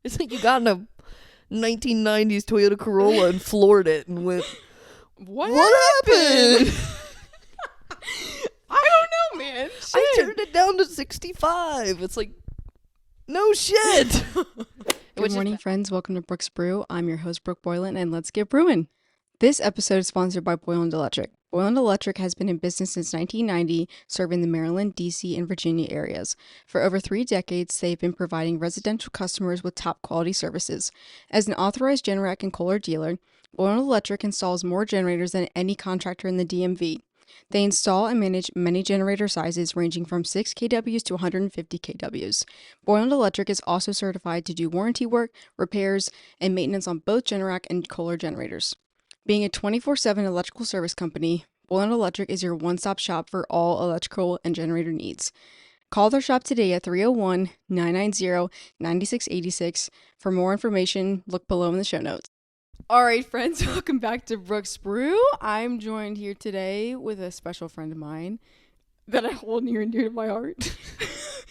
It's like you got in a 1990s Toyota Corolla and floored it and went, What happened? I don't know, man. Shit. I turned it down to 65. It's like, no shit. Good morning, friends. Welcome to Brooks Brew. I'm your host, Brooke Boylan, and let's get brewing. This episode is sponsored by Boylan Electric. Boylan Electric has been in business since 1990, serving the Maryland, D.C., and Virginia areas. For over 3 decades, they've been providing residential customers with top-quality services. As an authorized Generac and Kohler dealer, Boylan Electric installs more generators than any contractor in the DMV. They install and manage many generator sizes ranging from 6 kWs to 150 kWs. Boylan Electric is also certified to do warranty work, repairs, and maintenance on both Generac and Kohler generators. Being a 24/7 electrical service company, Boylan Electric is your one-stop shop for all electrical and generator needs. Call their shop today at 301-990-9686. For more information, look below in the show notes. All right, friends, welcome back to Brooks Brew. I'm joined here today with a special friend of mine that I hold near and dear to my heart.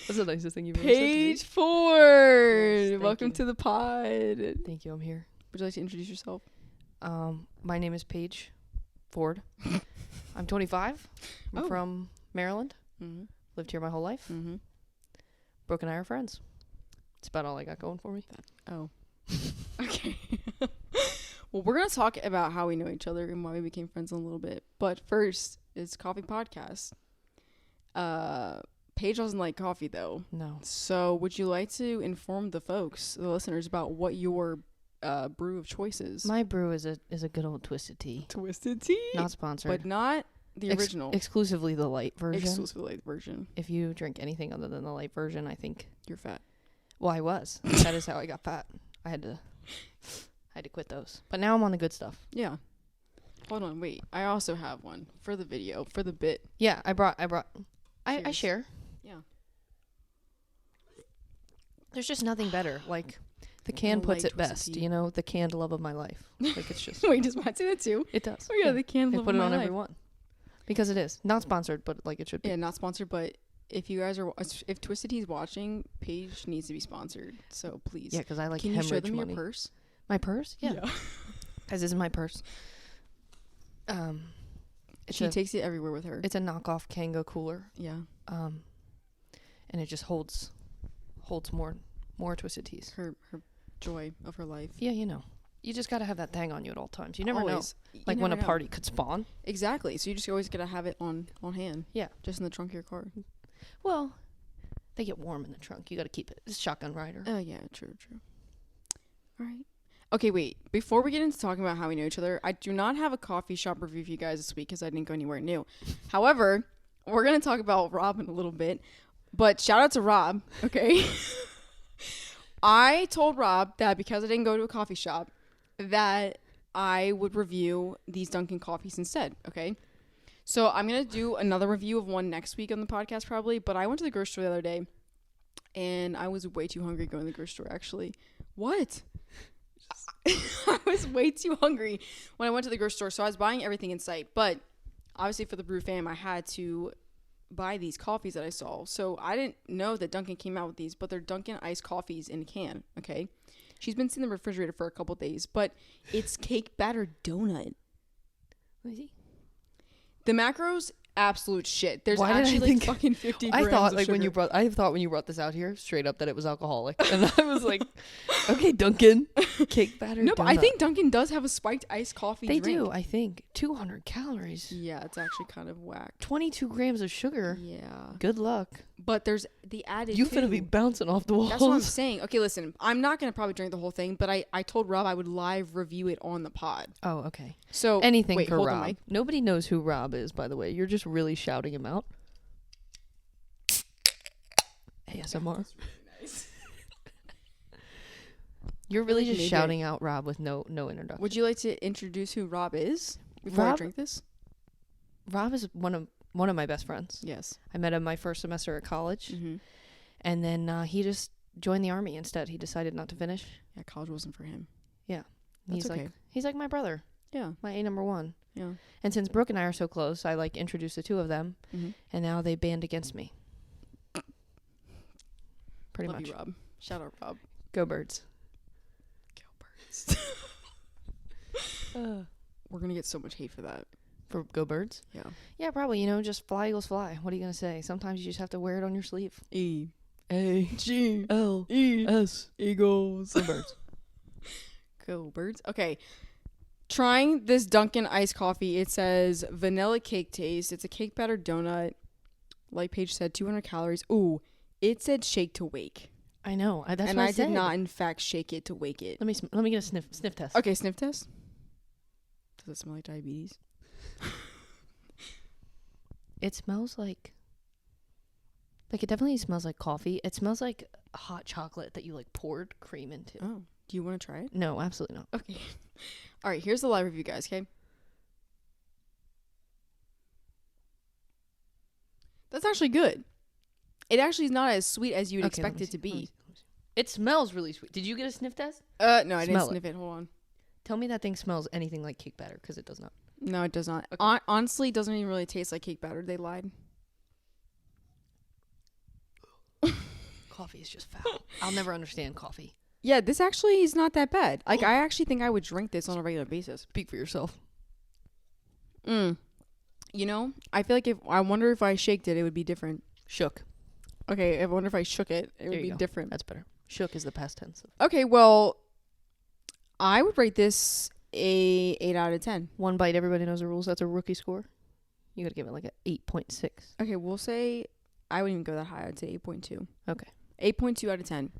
That's the nicest thing you've ever said to me. Paige Ford. Yes, welcome you. to the pod. Thank you, I'm here. Would you like to introduce yourself? My name is Paige Ford. I'm 25. I'm from Maryland. Mm-hmm. Lived here my whole life. Mm-hmm. Brooke and I are friends. That's about all I got going for me. Oh. Okay. Well, we're going to talk about how we know each other and why we became friends in a little bit. But first, it's Coffee Podcast. Paige doesn't like coffee, though. No. So would you like to inform the folks, the listeners, about what your brew of choice is? My brew is a good old twisted tea. Twisted tea? Not sponsored. But not the original. Exclusively the light version. Exclusively the version. If you drink anything other than the light version, I think... You're fat. Well, I was. That is how I got fat. I had to quit those. But now I'm on the good stuff. Yeah. Hold on, wait. I also have one for the video, for the bit. Yeah, I Cheers. share. Yeah. There's just nothing better. Like, the can puts it best. tea. You know, the canned love of my life. Like, it's just... Wait, does Matt say that too? It does. Oh, yeah, the canned They love put of it my on life. every one. Because it is. Not sponsored, but, like, it should be. Yeah, not sponsored, but if you guys are... If Twisted Tea's watching, Paige needs to be sponsored. So, please. Yeah, because I like Can you hemorrhage show them money. your purse? My purse? Yeah. Guys, this is my purse. She takes it everywhere with her. It's a knockoff Kanga cooler. Yeah. And it just holds more twisted teas. Her joy of her life. Yeah, you know. You just got to have that thing on you at all times. You never Always. know. You Like when a never know. party could spawn. Exactly. So you just always gotta have it on hand. Yeah. Just in the trunk of your car. Well, they get warm in the trunk. You got to keep it. It's a shotgun rider. Oh, yeah. True. All right. Okay, wait. Before we get into talking about how we know each other, I do not have a coffee shop review for you guys this week because I didn't go anywhere new. However, we're going to talk about Rob in a little bit. But shout out to Rob, okay? I told Rob that because I didn't go to a coffee shop, that I would review these Dunkin' coffees instead, okay? So I'm going to do another review of one next week on the podcast probably. But I went to the grocery store the other day, and I was way too hungry going to the grocery store, actually. What? I was way too hungry when I went to the grocery store, so I was buying everything in sight. But obviously for the Brew fam, I had to buy these coffees that I saw. So I didn't know that Dunkin' came out with these, but they're Dunkin' iced coffees in a can, okay? She's been sitting in the refrigerator for a couple days, but it's cake batter donut. What is he? The macros, absolute shit. There's Why did I actually like think- fucking 50 grams I thought of like when sugar. you brought this out here straight up that it was alcoholic, and I was like, okay, Dunkin' cake batter. No, but I donut. think Dunkin' does have a spiked iced coffee they drink. do. I think 200 calories, Yeah, it's actually kind of whack. 22 grams of sugar. Yeah. Good luck. But there's the added You too. finna be bouncing off the walls. That's what I'm saying. Okay, listen, I'm not going to probably drink the whole thing, but I told Rob I would live review it on the pod. Oh, okay. So Anything wait, for hold the Rob. mic. Nobody knows who Rob is, by the way. You're just really shouting him out. ASMR. That's really nice. You're really just Maybe. shouting out Rob with no introduction. Would you like to introduce who Rob is before I Rob- drink this? Rob is one of my best friends. Yes. I met him my first semester at college, Mm-hmm. and then he just joined the army instead. He decided not to finish. Yeah, college wasn't for him. He's That's okay. he's like my brother, Yeah. my A1. Yeah. And since Brooke and I are so close, I like introduced the two of them, Mm-hmm. and now they band against me. Pretty Love much. you, Rob. Shout out, Rob. Go Birds. We're gonna get so much hate for that. For Go Birds? Yeah. Yeah, probably. Just fly, Eagles, fly. What are you going to say? Sometimes you just have to wear it on your sleeve. E-A-G-L-E-S. Eagles. Go Birds. Go Birds. Okay. Trying this Dunkin' iced coffee. It says vanilla cake taste. It's a cake batter donut. Like Paige said, 200 calories. Ooh, it said shake to wake. I know. That's and what I did not, in fact, shake it to wake it. Let me get a sniff test. Okay, sniff test. Does it smell like diabetes? It smells like it definitely smells like coffee. It smells like hot chocolate that you like poured cream into. Oh, do you want to try it? No, absolutely not. Okay. All right, here's the live review, guys, okay? That's actually good. It actually is not as sweet as you'd expect it to be. It smells really sweet. Did you get a sniff test? No, I didn't sniff it. Hold on. Tell me that thing smells anything like cake batter, because it does not. No, it does not. Okay. Honestly, it doesn't even really taste like cake batter. They lied. Coffee is just foul. I'll never understand coffee. Yeah, this actually is not that bad. Like, I actually think I would drink this on a regular basis. Speak for yourself. You know, I feel like I wonder if I shaked it, it would be different. Shook. Okay, I wonder if I shook it, it would be different. That's better. Shook is the past tense. Okay, well, I would rate this a 8 out of 10. One bite, everybody knows the rules. That's a rookie score. You gotta give it like a 8.6. Okay, we'll say I wouldn't even go that high. I'd say 8.2. Okay. 8.2 out of 10.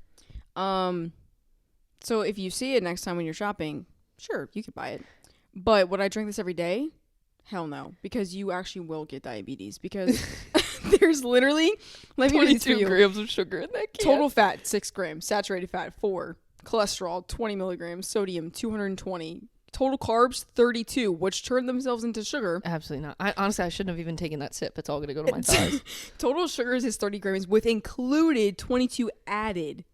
So if you see it next time when you're shopping, sure, you could buy it. But would I drink this every day? Hell no, because you actually will get diabetes, because there's literally 22 grams of sugar in that can. Total fat 6 grams, saturated fat 4, cholesterol 20 milligrams, sodium 220, total carbs 32, which turn themselves into sugar. Absolutely not. Honestly, I shouldn't have even taken that sip. It's all gonna go to my thighs. Total sugars is 30 grams with included 22 added,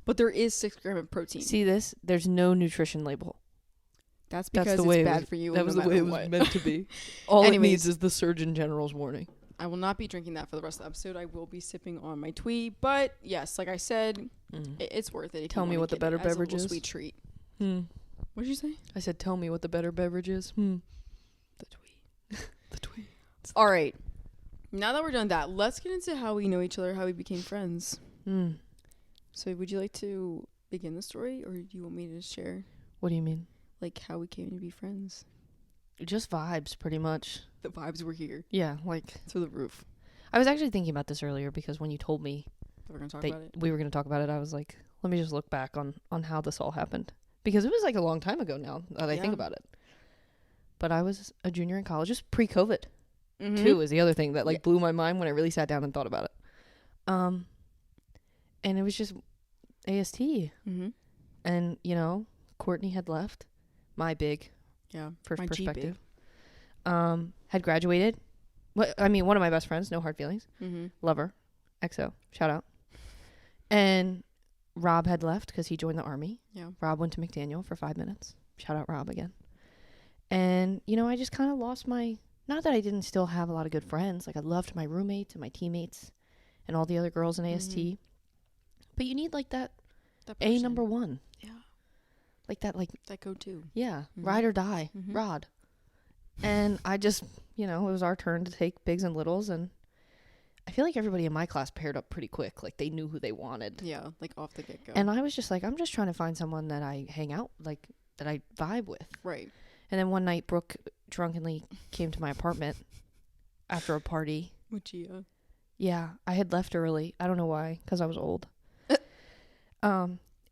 but there is 6 grams of protein. See this? There's no nutrition label. That's because it's bad for you. That was the way it was meant to be. All it needs is the Surgeon General's warning. I will not be drinking that for the rest of the episode. I will be sipping on my Twee. But yes, like I said, it's worth it. Tell me what the better beverage is. Sweet treat. What did you say? I said, tell me what the better beverage is. The Twee. The Twee. All right. Now that we're done that, let's get into how we know each other, how we became friends. So would you like to begin the story, or do you want me to share? What do you mean? Like how we came to be friends. Just vibes, pretty much. The vibes were here. Yeah, like through the roof. I was actually thinking about this earlier, because when you told me we were going to talk about it, I was like, let me just look back on how this all happened, because it was like a long time ago now that I think about it. But I was a junior in college, just pre-COVID. Too is the other thing that blew my mind when I really sat down and thought about it. And it was just AST. And Courtney had left. My big, first my perspective, had graduated. One of my best friends, no hard feelings, lover, XO, shout out. And Rob had left because he joined the Army. Rob went to McDaniel for 5 minutes. Shout out Rob again. And I just kind of lost my. Not that I didn't still have a lot of good friends. Like, I loved my roommates and my teammates, and all the other girls in AST. But you need that A number one. Yeah. Like that go-to. Yeah. Ride or die. Rod. And I just, it was our turn to take bigs and littles. And I feel like everybody in my class paired up pretty quick. Like, they knew who they wanted. Yeah. Like, off the get-go. And I was just like, I'm just trying to find someone that I hang out, that I vibe with. Right. And then one night, Brooke drunkenly came to my apartment after a party. With Gia. Yeah. I had left early. I don't know why. Because I was old.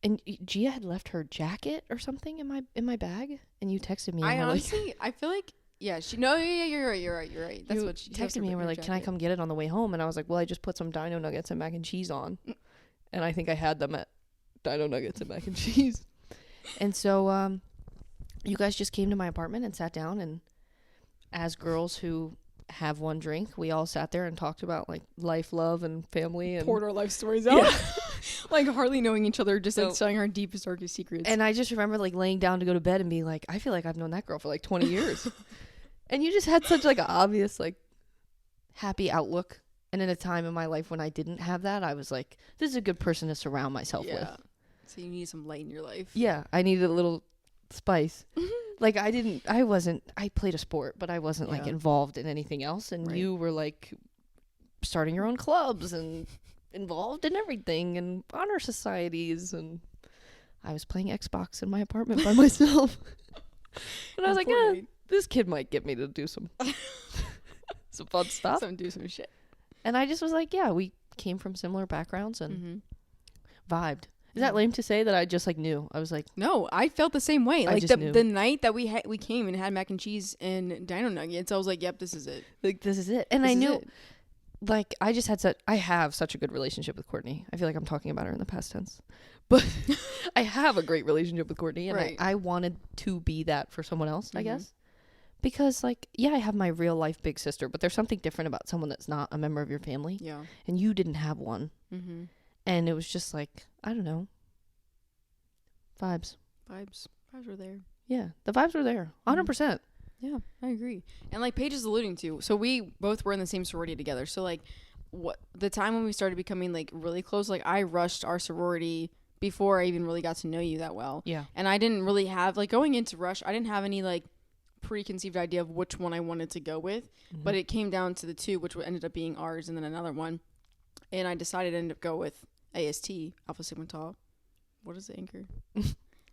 And Gia had left her jacket or something in my bag, and you texted me. I honestly, I feel like, you're right. That's what she texted me, and we're like, "Can I come get it on the way home?" And I was like, "Well, I just put some Dino Nuggets and mac and cheese on," and I think I had them at Dino Nuggets and mac and cheese. And so, you guys just came to my apartment and sat down, and as girls who have one drink, we all sat there and talked about life, love, and family, and poured our life stories out. Yeah. Hardly knowing each other, just telling our deepest, darkest secrets. And I just remember laying down to go to bed and being like, I feel like I've known that girl for 20 years. And you just had such an obvious happy outlook. And in a time in my life when I didn't have that, I was like, this is a good person to surround myself with. So you need some light in your life. Yeah, I needed a little spice. Like I played a sport, but I wasn't like involved in anything else. And you were like starting your own clubs and involved in everything and honor societies. And I was playing Xbox in my apartment by myself. And I was like, this kid might get me to do some fun stuff. Do some shit. And I just was like, yeah, we came from similar backgrounds and vibed. Is that lame to say that I just like knew? I was like, no, I felt the same way. Like just knew. The night that we came and had mac and cheese and dino nuggets, I was like, yep, this is it. Like this is it. And I knew, like, I have such a good relationship with Courtney. I feel like I'm talking about her in the past tense, but I have a great relationship with Courtney, and I wanted to be that for someone else, I guess, because like, yeah, I have my real life big sister, but there's something different about someone that's not a member of your family. Yeah, and you didn't have one. And it was just like, I don't know. Vibes were there. Yeah, the vibes were there. 100%. Yeah, I agree. And like Paige is alluding to, so we both were in the same sorority together. So like the time when we started becoming like really close, like I rushed our sorority before I even really got to know you that well. Yeah. And I didn't really have, like, going into Rush, I didn't have any like preconceived idea of which one I wanted to go with. But it came down to the two, which ended up being ours and then another one. And I decided to end up go with AST, Alpha Sigma Tau. What is the anchor?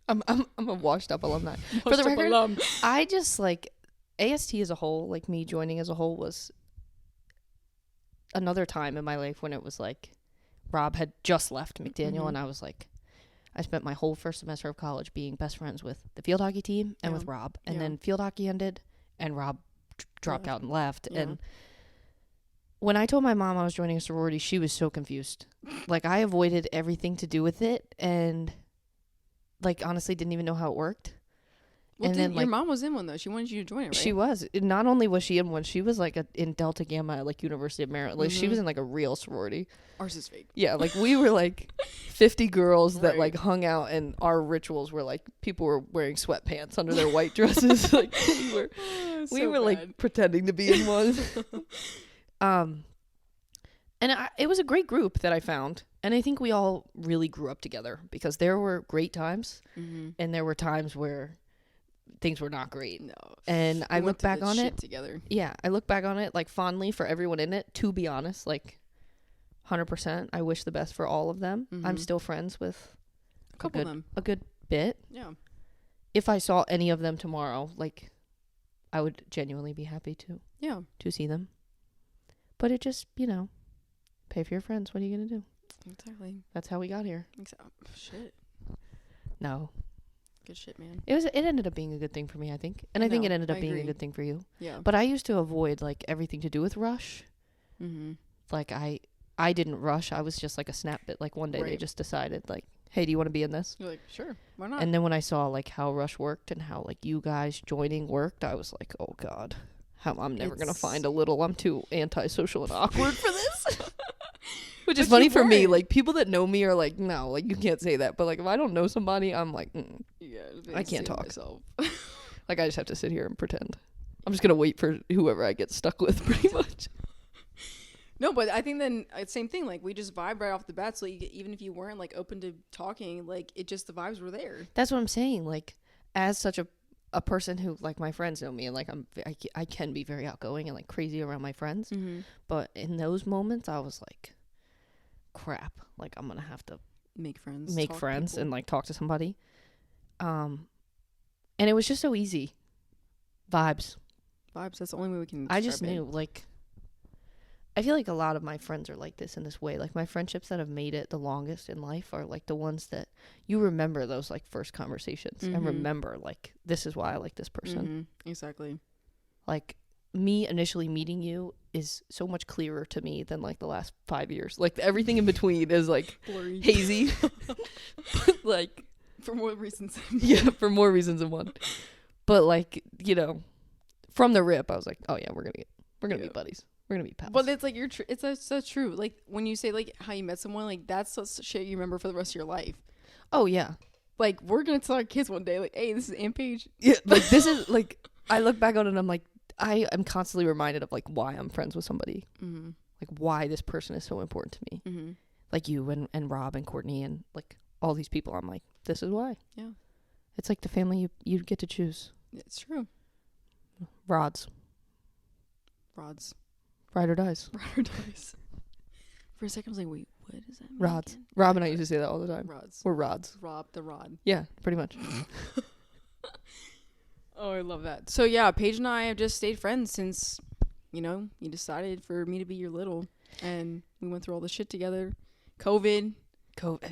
I'm a washed up alumni. For the record, I just like AST as a whole, like me joining as a whole, was another time in my life when it was like Rob had just left McDaniel, and I was like, I spent my whole first semester of college being best friends with the field hockey team and with Rob, and then field hockey ended and Rob dropped out and left. And when I told my mom I was joining a sorority, she was so confused. Like, I avoided everything to do with it, and like honestly didn't even know how it worked. Well, and then your mom was in one though. She wanted you to join it, right? She was. Not only was she in one, she was like in Delta Gamma, like University of Maryland. Like she was in like a real sorority. Ours is fake. Yeah, like we were like 50 girls that like hung out, and our rituals were like people were wearing sweatpants under their white dresses. Like we were like pretending to be in one. And it was a great group that I found. And I think we all really grew up together because there were great times and there were times where things were not great. No. And I look back on it together. Yeah, I look back on it like fondly for everyone in it, to be honest, like 100%. I wish the best for all of them. I'm still friends with a couple of them. A good bit. Yeah. If I saw any of them tomorrow, like I would genuinely be happy to see them. But it just, pay for your friends. What are you going to do? Exactly. That's how we got here. Shit. No. Good shit, man. It ended up being a good thing for me, I think. And I think it ended up being a good thing for you. Yeah. But I used to avoid like everything to do with Rush. Like I didn't rush. I was just like a snap bit. Like one day they just decided like, hey, do you want to be in this? You're like, sure, why not? And then when I saw like how Rush worked and how like you guys joining worked, I was like, oh God, I'm never going to find I'm too antisocial and awkward for this. Which is funny for me. Like, people that know me are like, no, like, you can't say that. But, like, if I don't know somebody, I'm like, I can't talk. Like, I just have to sit here and pretend. I'm just going to wait for whoever I get stuck with, pretty much. No, but I think then, same thing. Like, we just vibe right off the bat. So even if you weren't, like, open to talking, like, the vibes were there. That's what I'm saying. Like, as such a person who, like, my friends know me, and, like, I can be very outgoing and, like, crazy around my friends. But in those moments, I was like, crap, like I'm gonna have to make friends and like talk to somebody, and it was just so easy. Vibes, that's the only way we can I just knew like I feel like a lot of my friends are like this in this way. Like my friendships that have made it the longest in life are like the ones that you remember those like first conversations and remember like, this is why I like this person. Exactly. Like me initially meeting you is so much clearer to me than like the last 5 years. Like everything in between is like blurry, hazy. Like for more reasons. Yeah, for more reasons than one. But like, from the rip, I was like, oh yeah, we're gonna be buddies. We're gonna be pals. But it's like it's so true. Like when you say like how you met someone, like that's such shit you remember for the rest of your life. Oh yeah. Like we're gonna tell our kids one day, like, hey, this is Aunt Paige. Yeah, like this is like I look back on it and I'm like, I am constantly reminded of like why I'm friends with somebody, like why this person is so important to me, like you and Rob and Courtney and like all these people. I'm like, this is why. Yeah. It's like the family you get to choose. It's true. Rods. Ride or dies. For a second, I was like, wait, what is that mean Rods. again? Rob and I used to say that all the time. Rods. We're rods. Rob the rod. Yeah, pretty much. Oh, I love that. So, yeah, Paige and I have just stayed friends since, you decided for me to be your little. And we went through all the shit together. COVID.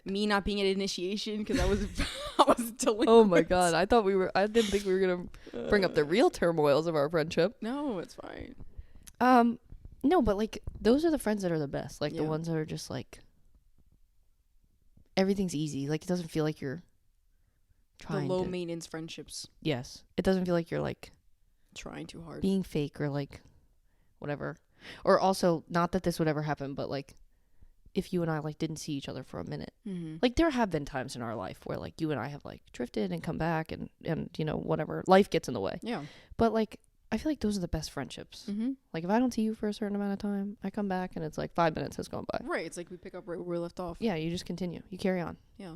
Me not being at initiation because I was delinquent. Oh, my God. I didn't think we were going to bring up the real turmoils of our friendship. No, it's fine. No, but, like, those are the friends that are the best. Like, the ones that are just, like, everything's easy. Like, it doesn't feel like you're trying the low maintenance friendships. Yes. It doesn't feel like you're, like, trying too hard. Being fake or, like, whatever. Or also, not that this would ever happen, but, like, if you and I, like, didn't see each other for a minute. Mm-hmm. Like, there have been times in our life where, like, you and I have, like, drifted and come back and whatever. Life gets in the way. Yeah. But, like, I feel like those are the best friendships. Mm-hmm. Like, if I don't see you for a certain amount of time, I come back and it's like 5 minutes has gone by. Right. It's like we pick up right where we left off. Yeah, you just continue. You carry on. Yeah.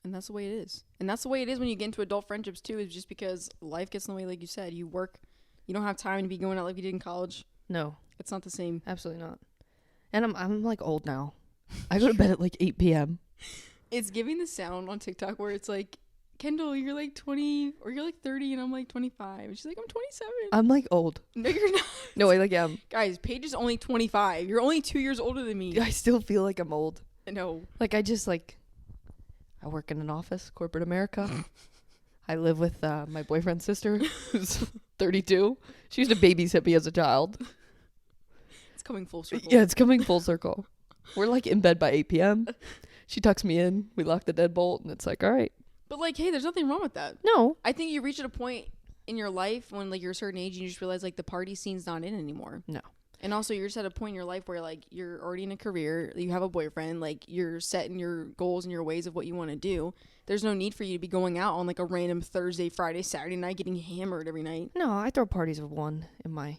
And that's the way it is. And that's the way it is when you get into adult friendships, too, is just because life gets in the way, like you said. You work. You don't have time to be going out like you did in college. No. It's not the same. Absolutely not. And I'm like, old now. I go to bed at, like, 8 p.m. It's giving the sound on TikTok where it's like, Kendall, you're like 20 or you're like 30 and I'm like 25. And she's like, I'm 27. I'm like old. No, you're not. No, I like am. Guys, Paige is only 25. You're only 2 years older than me. I still feel like I'm old. No. Like, I work in an office, corporate America. I live with my boyfriend's sister, who's 32. She used to babysit me as a child. It's coming full circle. Yeah, it's coming full circle. We're like in bed by 8 p.m. She tucks me in. We lock the deadbolt, and it's like, all right. But, like, hey, there's nothing wrong with that. No. I think you reach at a point in your life when, like, you're a certain age and you just realize, like, the party scene's not in anymore. No. And also, you're just at a point in your life where, like, you're already in a career, you have a boyfriend, like, you're set in your goals and your ways of what you want to do. There's no need for you to be going out on, like, a random Thursday, Friday, Saturday night getting hammered every night. No, I throw parties of one in my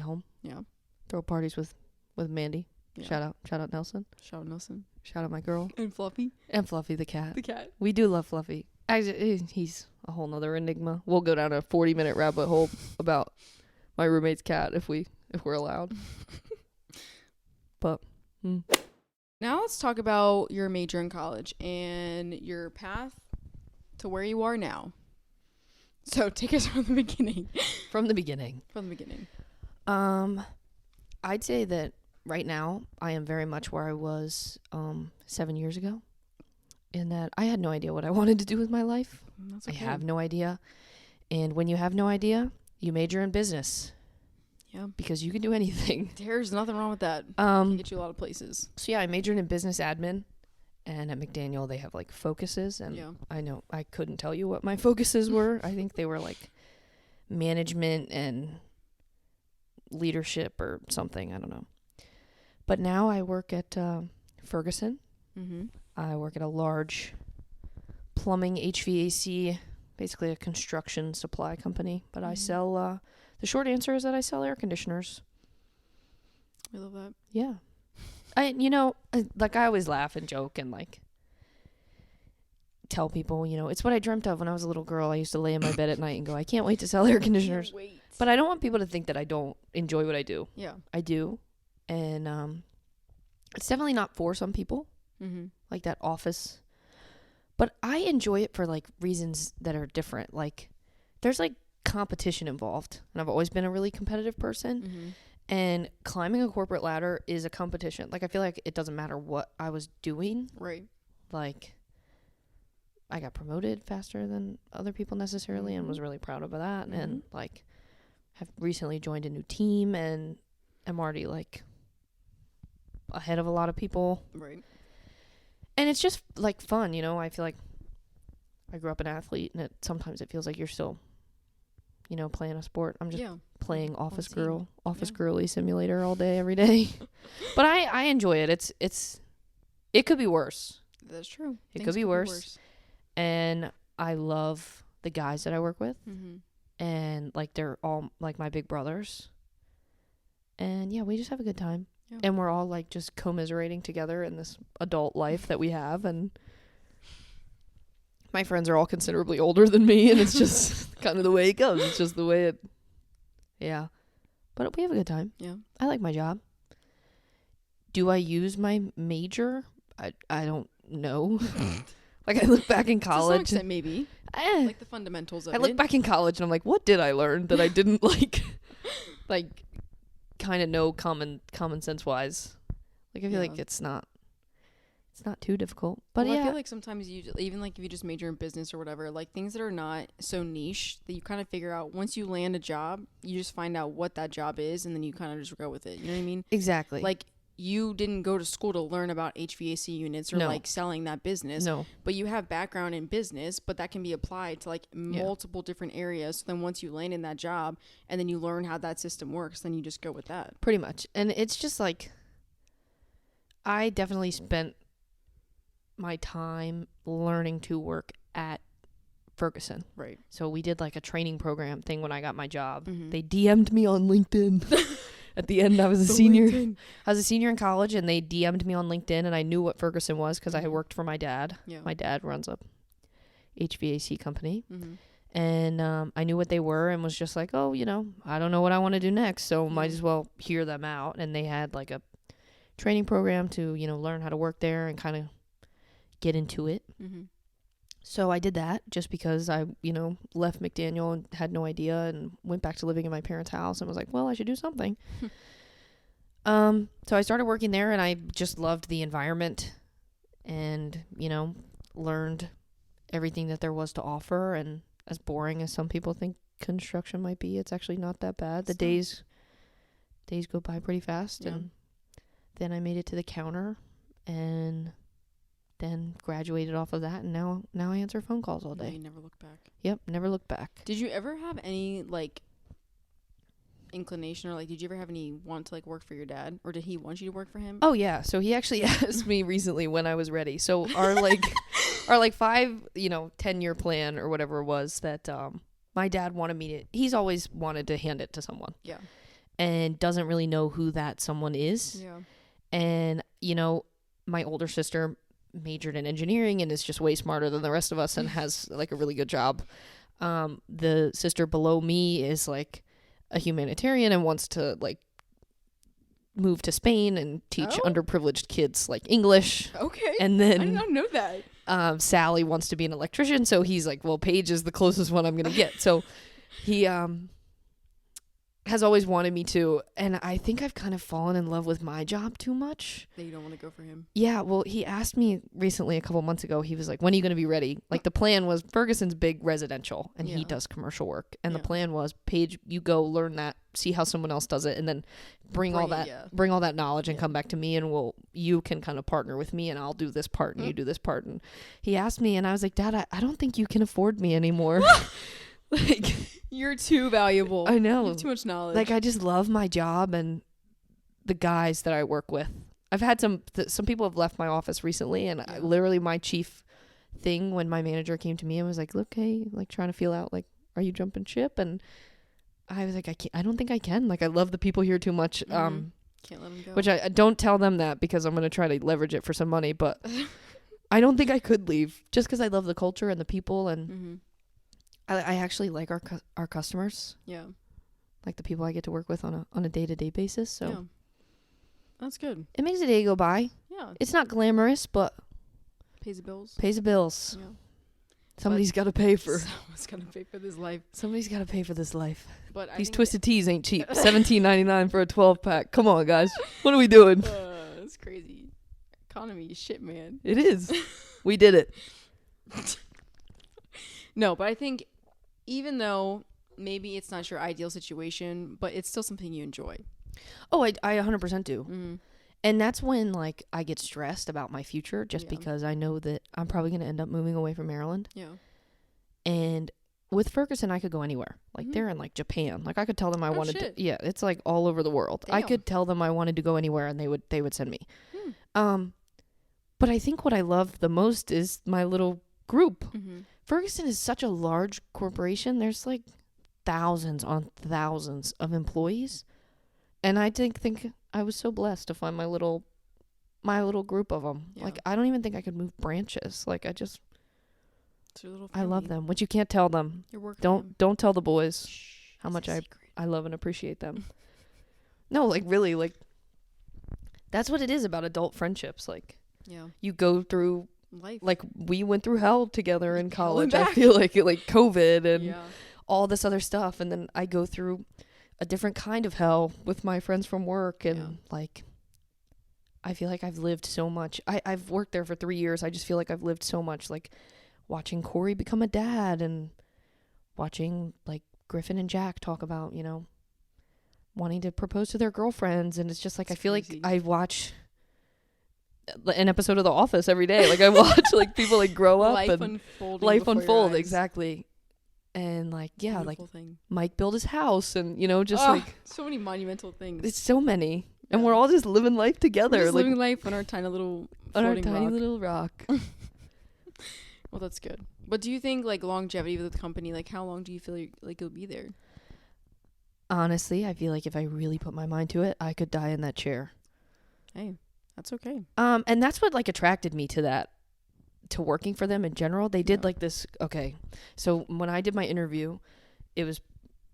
home. Yeah. Throw parties with Mandy. Yeah. Shout out Nelson. Shout out my girl. And Fluffy. And Fluffy the cat. The cat. We do love Fluffy. He's a whole nother enigma. We'll go down a 40-minute rabbit hole about my roommate's cat if we're allowed. But now let's talk about your major in college and your path to where you are now. So take us from the beginning. From the beginning. I'd say that right now I am very much where I was 7 years ago. In that I had no idea what I wanted to do with my life. That's okay. I have no idea. And when you have no idea, you major in business. Yeah. Because you can do anything. There's nothing wrong with that. Can get you a lot of places. So yeah, I majored in business admin. And at McDaniel, they have like focuses. And I know I couldn't tell you what my focuses were. I think they were like management and leadership or something. I don't know. But now I work at Ferguson. Mm-hmm. I work at a large plumbing HVAC, basically a construction supply company. But I sell, the short answer is that I sell air conditioners. I love that. Yeah. I always laugh and joke and like tell people, it's what I dreamt of when I was a little girl. I used to lay in my bed at night and go, I can't wait to sell air conditioners. But I don't want people to think that I don't enjoy what I do. Yeah. I do. And it's definitely not for some people. Mm-hmm. Like that office. But I enjoy it for like reasons that are different. Like there's like competition involved. And I've always been a really competitive person. Mm-hmm. And climbing a corporate ladder is a competition. Like I feel like it doesn't matter what I was doing. Right. Like I got promoted faster than other people necessarily and was really proud of that. Mm-hmm. And like have recently joined a new team and I'm already like ahead of a lot of people. Right. And it's just like fun, I feel like I grew up an athlete and sometimes it feels like you're still, playing a sport. I'm just playing office girly simulator all day, every day. But I enjoy it. It could be worse. That's true. It could be worse. And I love the guys that I work with. Mm-hmm. And like they're all like my big brothers. And yeah, we just have a good time. Yeah. And we're all like just commiserating together in this adult life that we have. And My friends are all considerably older than me, and it's just kind of the way it goes. It's just the way it, yeah. But we have a good time. Yeah. I like my job. Do I use my major? I don't know. Like, I look back in college. To some extent, maybe. Like the fundamentals of it. I look back in college, and I'm like, what did I learn that I didn't, like kind of know common sense-wise? Like, I feel like it's not too difficult. But I feel like sometimes even like if you just major in business or whatever, like things that are not so niche that you kind of figure out once you land a job, you just find out what that job is and then you kind of just go with it. You know what I mean? Exactly. Like you didn't go to school to learn about HVAC units or like selling that business. No. But you have background in business, but that can be applied to like multiple different areas. So then once you land in that job and then you learn how that system works, then you just go with that. Pretty much. And it's just like, I definitely spent my time learning to work at Ferguson. Right. So we did like a training program thing when I got my job. Mm-hmm. They DM'd me on LinkedIn. At the end, I was a senior. LinkedIn. I was a senior in college, and they DM'd me on LinkedIn, and I knew what Ferguson was because I had worked for my dad. Yeah. My dad runs a HVAC company. Mm-hmm. And I knew what they were and was just like, oh, I don't know what I want to do next, so might as well hear them out. And they had like a training program to, learn how to work there and kind of get into it. Mm-hmm. So I did that just because I, left McDaniel and had no idea and went back to living in my parents' house and was like, well, I should do something. So I started working there and I just loved the environment and, learned everything that there was to offer. And as boring as some people think construction might be, it's actually not that bad. The days go by pretty fast. Yeah. And then I made it to the counter and then graduated off of that, and now I answer phone calls all day. You never look back. Yep, never looked back. Did you ever have any like inclination or like did you ever have any want to like work for your dad, or did he want you to work for him? Oh yeah, so he actually asked me recently when I was ready. So our 10-year plan or whatever it was that my dad wanted me to. He's always wanted to hand it to someone. Yeah. And doesn't really know who that someone is. Yeah. And my older sister majored in engineering and is just way smarter than the rest of us and has like a really good job. The sister below me is like a humanitarian and wants to like move to Spain and teach underprivileged kids like English. Okay. And then I did not know that. Sally wants to be an electrician, so he's like, well, Paige is the closest one I'm gonna get. So he has always wanted me to, and I think I've kind of fallen in love with my job too much. That you don't want to go for him. Yeah, well, he asked me recently a couple months ago, he was like, when are you going to be ready? Like, the plan was, Ferguson's big residential, and he does commercial work. And the plan was, Paige, you go learn that, see how someone else does it, and then bring all that knowledge and come back to me, and you can kind of partner with me, and I'll do this part, and you do this part. And he asked me, and I was like, Dad, I don't think you can afford me anymore. Like, you're too valuable. I know. You have too much knowledge. Like, I just love my job and the guys that I work with. I've had some people have left my office recently, and literally my chief thing when my manager came to me and was like, look, hey, like trying to feel out, like, are you jumping ship? And I was like, I don't think I can. Like, I love the people here too much. Can't let them go. Which I don't tell them that because I'm going to try to leverage it for some money, but I don't think I could leave just because I love the culture and the people, and I actually like our customers. Yeah. Like the people I get to work with on a day-to-day basis. So yeah. That's good. It makes a day go by. Yeah. It's not glamorous, but pays the bills. Pays the bills. Yeah. Somebody's got to pay for. Someone's got to pay for this life. Somebody's got to pay for this life. But these Twisted Teas ain't cheap. $17.99 for a 12-pack. Come on, guys. What are we doing? That's crazy. Economy is shit, man. It is. We did it. No, but I think even though maybe it's not your ideal situation, but it's still something you enjoy. Oh, I 100% do. Mm-hmm. And that's when, like, I get stressed about my future just because I know that I'm probably going to end up moving away from Maryland. Yeah. And with Ferguson, I could go anywhere. Like, they're in, like, Japan. Like, I could tell them I wanted to. Yeah, it's, like, all over the world. Damn. I could tell them I wanted to go anywhere, and they would send me. But I think what I love the most is my little group. Mm-hmm. Ferguson is such a large corporation. There's like thousands on thousands of employees. And I think I was so blessed to find my little group of them. Yeah. Like, I don't even think I could move branches. Like, It's your little I family. love them, which you can't tell them. Your work. Don't tell the boys how much I love and appreciate them. No, like really, like that's what it is about adult friendships. Like, you go through life. Like we went through hell together in college. I feel like COVID and all this other stuff, and then I go through a different kind of hell with my friends from work, and like I feel like I've lived so much. I've worked there for 3 years. I just feel like I've lived so much, like watching Corey become a dad and watching like Griffin and Jack talk about, wanting to propose to their girlfriends. And it's just like, I feel crazy. Like I watch an episode of The Office every day. Like I watch like people like grow up and life unfold. Exactly. And like, beautiful thing. Mike built his house and, just like so many monumental things. It's so many. And we're all just living life together. We're just living life on our tiny little little rock. Well, that's good. But do you think like longevity with the company, like how long do you feel like you'll be there? Honestly, I feel like if I really put my mind to it, I could die in that chair. Hey, that's okay. And that's what like attracted me to working for them in general. They did like this. Okay. So when I did my interview, it was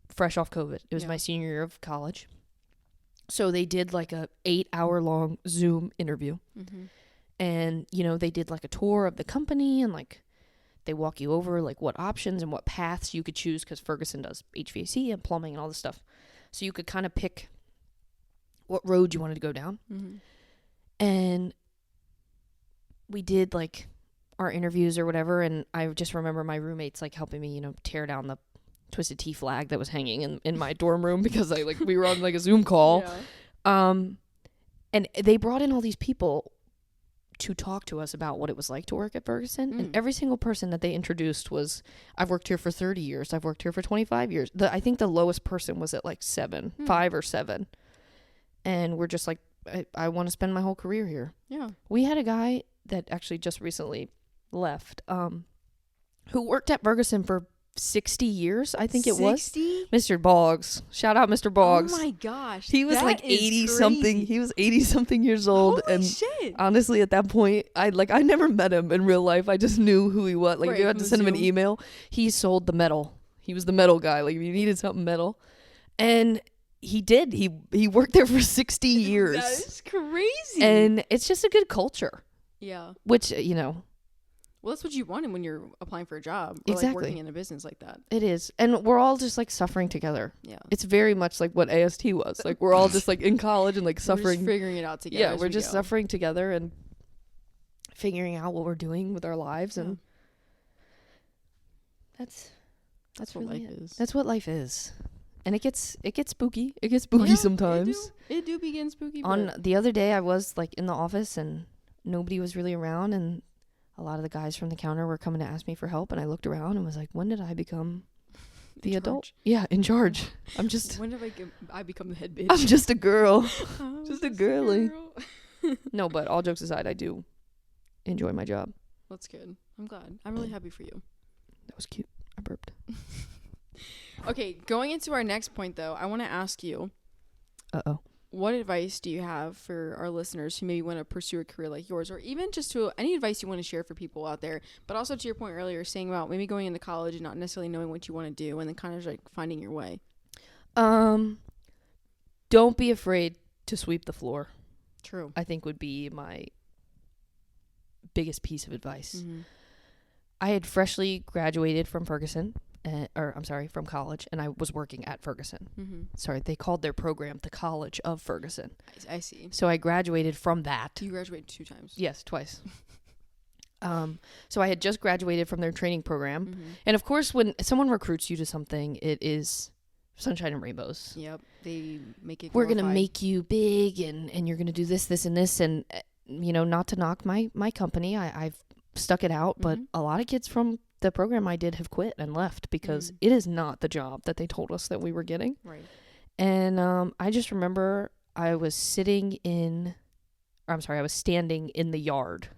fresh off COVID. It was my senior year of college. So they did like a 8-hour-long Zoom interview. Mm-hmm. And, they did like a tour of the company and like they walk you over like what options and what paths you could choose, because Ferguson does HVAC and plumbing and all this stuff. So you could kind of pick what road you wanted to go down. Mm-hmm. And we did like our interviews or whatever. And I just remember my roommates like helping me, tear down the Twisted Tea flag that was hanging in my dorm room because we were on like a Zoom call. Yeah. And they brought in all these people to talk to us about what it was like to work at Ferguson. And every single person that they introduced was, I've worked here for 30 years. I've worked here for 25 years. I think the lowest person was at like 5 or 7. And we're just like, I want to spend my whole career here. Yeah. We had a guy that actually just recently left, who worked at Ferguson for 60 years, I think it 60? Was. Mr. Boggs. Shout out Mr. Boggs. Oh my gosh. He was like 80 something. He was 80 something years old. Holy and shit. Honestly, at that point, I never met him in real life. I just knew who he was. Like if you had to send him an email, he sold the metal. He was the metal guy. Like if you needed something metal. And he did. He worked there for 60 years. That is crazy. And it's just a good culture. Yeah. Which, well, that's what you wanted when you're applying for a job or like working in a business like that. It is. And we're all just like suffering together. Yeah. It's very much like what AST was. Like we're all just like in college and like suffering. We're just figuring it out together. Yeah, we're just suffering together and figuring out what we're doing with our lives. And that's what life is. That's what life is. And it gets spooky. It gets spooky sometimes. It do begin spooky. On the other day, I was like in the office and nobody was really around, and a lot of the guys from the counter were coming to ask me for help, and I looked around and was like, when did I become the adult? Yeah, in charge. I'm just... When did I become the head bitch? I'm just a girl. Just a girly. No, but all jokes aside, I do enjoy my job. That's good. I'm glad. I'm really happy for you. That was cute. I burped. Okay, going into our next point, though, I want to ask you... Uh-oh. What advice do you have for our listeners who maybe want to pursue a career like yours, or even just to any advice you want to share for people out there, but also to your point earlier saying about maybe going into college and not necessarily knowing what you want to do and then kind of like finding your way? Don't be afraid to sweep the floor. True. I think would be my biggest piece of advice. Mm-hmm. I had freshly graduated from Ferguson. From college, and I was working at Ferguson. Mm-hmm. Sorry, they called their program the College of Ferguson. I see. So I graduated from that. You graduated 2 times? Yes, twice. So I had just graduated from their training program. Mm-hmm. And of course, when someone recruits you to something, it is sunshine and rainbows. Yep. They make it glorified. We're going to make you big, and you're going to do this, this, and this. And, not to knock my company. I've stuck it out, but a lot of kids from the program I did have quit and left because it is not the job that they told us that we were getting. Right. And I just remember I was standing in the yard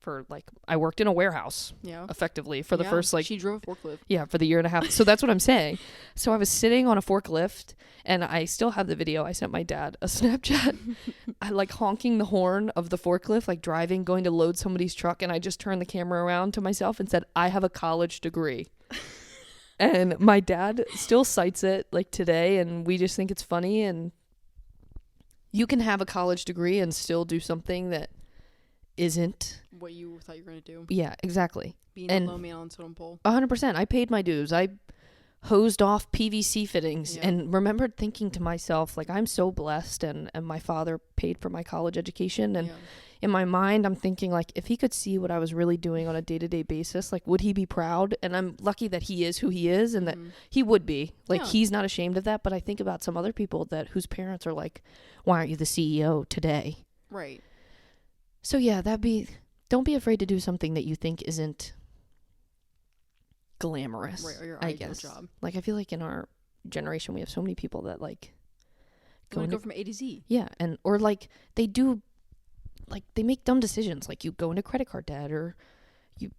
for like, I worked in a warehouse effectively for the first like, she drove a forklift. Yeah, for the year and a half. So that's what I'm saying. So I was sitting on a forklift, and I still have the video. I sent my dad a Snapchat. I like honking the horn of the forklift, like driving, going to load somebody's truck. And I just turned the camera around to myself and said, I have a college degree. And my dad still cites it like today. And we just think it's funny. And you can have a college degree and still do something that isn't what you thought you were going to do. Yeah, exactly. Being a low man on totem pole. 100%. I paid my dues. I hosed off PVC fittings and remembered thinking to myself, like, I'm so blessed, and my father paid for my college education. And in my mind, I'm thinking, like, if he could see what I was really doing on a day-to-day basis, like, would he be proud? And I'm lucky that he is who he is, and that he would be. Like, he's not ashamed of that. But I think about some other people whose parents are like, why aren't you the CEO today? Right. So yeah, don't be afraid to do something that you think isn't glamorous. Right, or your ideal job. Like, I feel like in our generation we have so many people that like go from A to Z. Yeah, or like they make dumb decisions, like you go into credit card debt, or you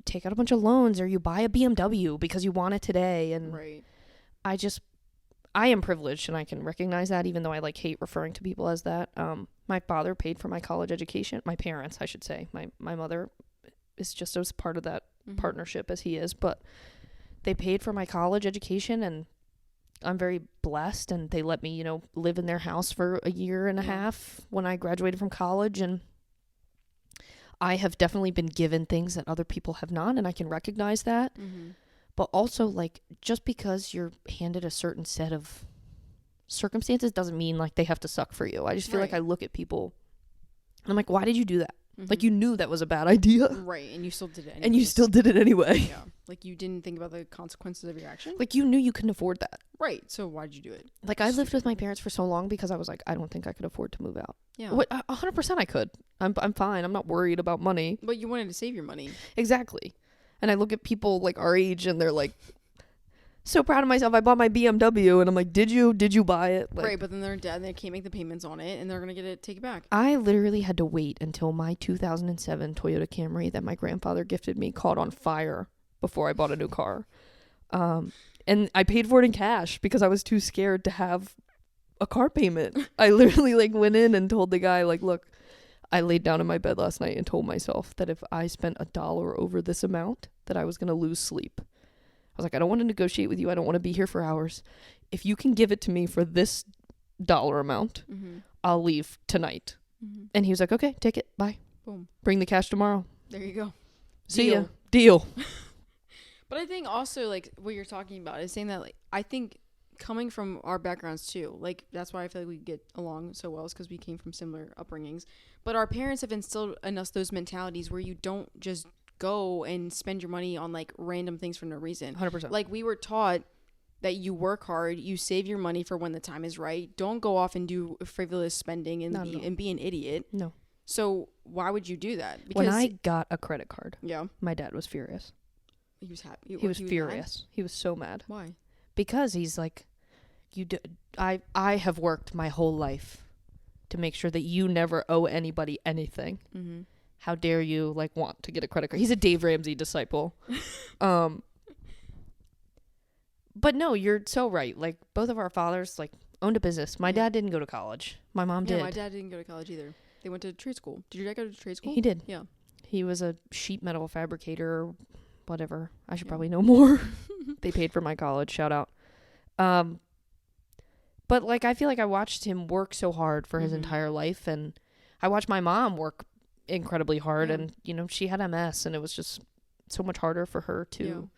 take out a bunch of loans, or you buy a BMW because you want it today. And right. I am privileged, and I can recognize that, even though I like hate referring to people as that. My father paid for my college education. My parents, I should say. My mother is just as part of that partnership as he is, but they paid for my college education, and I'm very blessed. And they let me, live in their house for a year and a half when I graduated from college. And I have definitely been given things that other people have not, and I can recognize that. But also, like, just because you're handed a certain set of circumstances doesn't mean, like, they have to suck for you. I just feel like I look at people, and I'm like, why did you do that? Like, you knew that was a bad idea. Right, and you still did it anyways. And you still did it anyway. Yeah, like, you didn't think about the consequences of your action. Like, you knew you couldn't afford that. Right, so why did you do it? Like, I lived with my parents for so long because I was like, I don't think I could afford to move out. Yeah. 100% I could. I'm fine. I'm not worried about money. But you wanted to save your money. Exactly. And I look at people like our age, and they're like, so proud of myself. I bought my BMW, and I'm like, did you buy it? Like, right, but then they're dead, and they can't make the payments on it, and they're gonna take it back. I literally had to wait until my 2007 Toyota Camry that my grandfather gifted me caught on fire before I bought a new car. And I paid for it in cash because I was too scared to have a car payment. I literally like went in and told the guy, like, look, I laid down in my bed last night and told myself that if I spent $1 over this amount, that I was going to lose sleep. I was like, I don't want to negotiate with you. I don't want to be here for hours. If you can give it to me for this dollar amount, I'll leave tonight. And he was like, okay, take it. Bye. Boom. Bring the cash tomorrow. There you go. See ya. Deal. But I think also, like, what you're talking about is saying that, like, I think coming from our backgrounds too, like, that's why I feel like we get along so well, is because we came from similar upbringings. But our parents have instilled in us those mentalities where you don't just go and spend your money on like random things for no reason. 100%. Like, we were taught that you work hard, you save your money for when the time is right. Don't go off and do frivolous spending and be an idiot. No. So why would you do that? Because when I got a credit card, yeah, my dad was furious. He was happy. He was furious. Mad? He was so mad. Why? Because he's like, I have worked my whole life to make sure that you never owe anybody anything. How dare you like want to get a credit card? He's a Dave Ramsey disciple. But no, you're so right. Like, both of our fathers like owned a business. My dad didn't go to college. My mom did. My dad didn't go to college either. They went to trade school. Did your dad go to trade school? He did. Yeah. He was a sheet metal fabricator, whatever. I should probably know more. They paid for my college. Shout out. But like, I feel like I watched him work so hard for his entire life, and I watched my mom work incredibly hard, and she had MS, and it was just so much harder for her to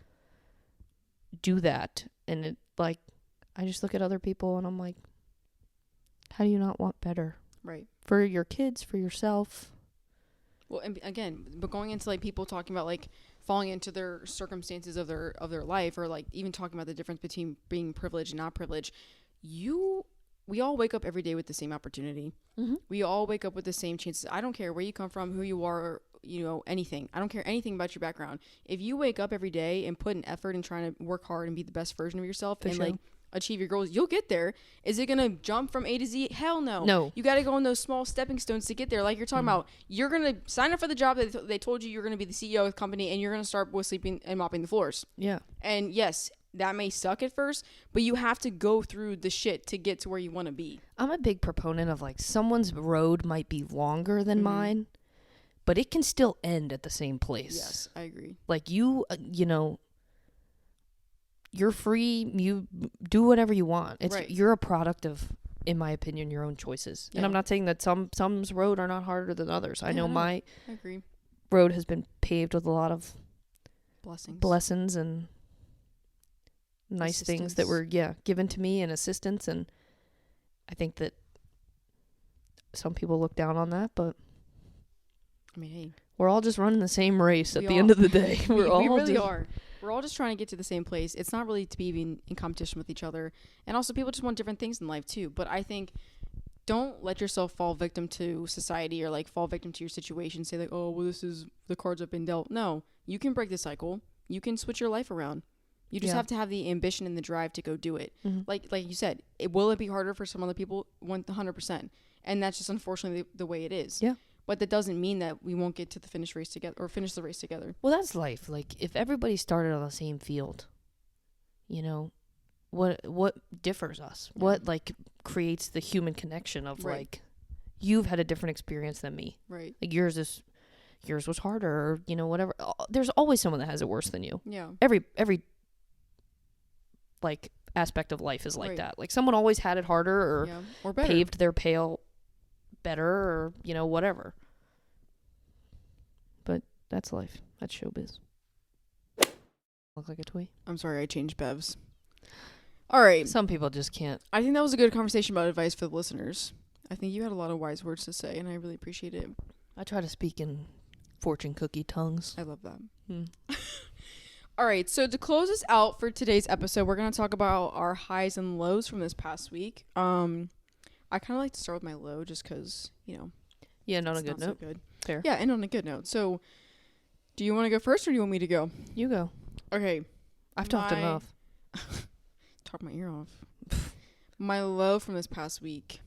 do that. And it, like, I just look at other people and I'm like, how do you not want better? Right. For your kids, for yourself. Well, and again, but going into like people talking about like falling into their circumstances of their life, or like even talking about the difference between being privileged and not privileged, we all wake up every day with the same opportunity. We all wake up with the same chances. I don't care where you come from, who you are, anything. I don't care anything about your background. If you wake up every day and put an effort in trying to work hard and be the best version of yourself, like achieve your goals. You'll get there. Is it going to jump from A to Z? Hell no. No. You got to go on those small stepping stones to get there. Like you're talking about, you're going to sign up for the job that they told you you're going to be the CEO of the company, and you're going to start with sweeping and mopping the floors. Yeah. And yes, that may suck at first, but you have to go through the shit to get to where you want to be. I'm a big proponent of like someone's road might be longer than mine, but it can still end at the same place. Yes, I agree. Like you know, you're free. You do whatever you want. You're a product of, in my opinion, your own choices. Yeah. And I'm not saying that some's road are not harder than others. I know my road has been paved with a lot of blessings and nice things that were given to me and assistance. And I think that some people look down on that, but I mean, hey, we're all just running the same race at the end of the day. We really are. We're all just trying to get to the same place. It's not really to be even in competition with each other. And also people just want different things in life too. But I think don't let yourself fall victim to society or like fall victim to your situation. Say like, oh, well, this is the cards I've been dealt. No, you can break the cycle. You can switch your life around. You just have to have the ambition and the drive to go do it. Mm-hmm. Like you said, will it be harder for some other people? 100%. And that's just unfortunately the way it is. Yeah. But that doesn't mean that we won't get to the finish race together or finish the race together. Well, that's life. Like if everybody started on the same field, you know, what differs us? Yeah. What like creates the human connection of like you've had a different experience than me. Right. Like yours was harder, or you know, whatever. There's always someone that has it worse than you. Yeah. Every like aspect of life is like that. Like someone always had it harder or better. Paved their pail better, or you know, whatever. But that's life. That's showbiz. Look like a twee. I'm sorry, I changed bevs. All right. Some people just can't. I think that was a good conversation about advice for the listeners. I think you had a lot of wise words to say, and I really appreciate it. I try to speak in fortune cookie tongues. I love that. All right, so to close us out for today's episode, we're going to talk about our highs and lows from this past week. I kind of like to start with my low just because, you know. Yeah, and on a good note. So good. Fair. Yeah, and on a good note. So, do you want to go first or do you want me to go? You go. Okay. I've talked enough. Talk my ear off. My low from this past week.